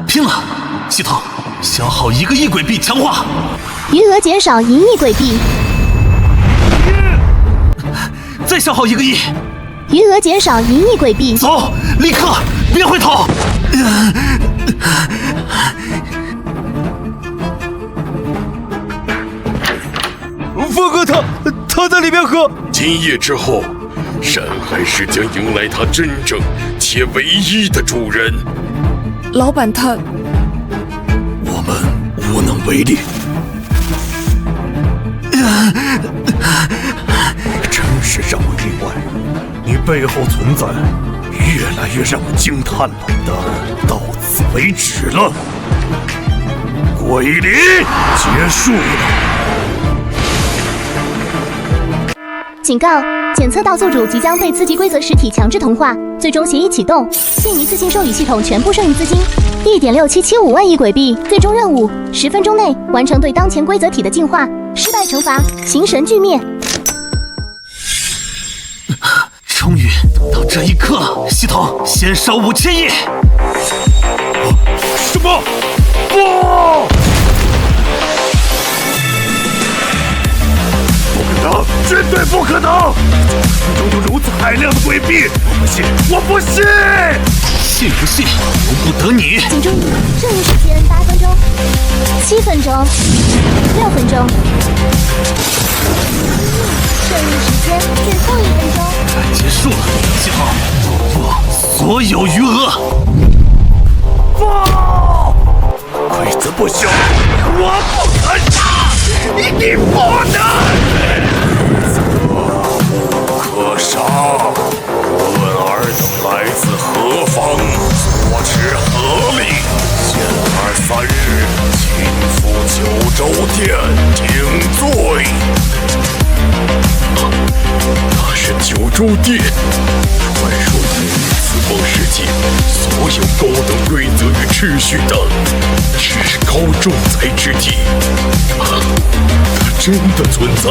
拼了！系统消耗1个亿诡币强化，余额减少1亿诡币，再消耗1个亿，余额减少1亿诡币。走，立刻，别回头！峰哥他在里面喝。今夜之后，山海市将迎来他真正且唯一的主人。老板他，我们无能为力。真是让我意外，你背后存在越来越让我惊叹了。但到此为止了，鬼离结束了。警告：检测到宿主即将被次级规则实体强制同化，最终协议启动，现一次性授予系统全部剩余资金1.6775万亿诡币。最终任务：10分钟内完成对当前规则体的净化，失败惩罚形神俱灭。终于等到这一刻了，系统先烧5000亿。什么？不！绝对不可能！中有如此海量的诡币，我不信，我不信！信不信由不得你。请注意，剩余时间8分钟、7分钟、6分钟，剩余时间最后1分钟。该结束了，系统，不，所有余额。不，规则不朽，我不可杀，你不能！可杀！无论尔等来自何方，所持何令，限23日亲赴九州殿听罪。那是九州殿，传说中此方世界所有高等规则与秩序的至高仲裁之地，它真的存在。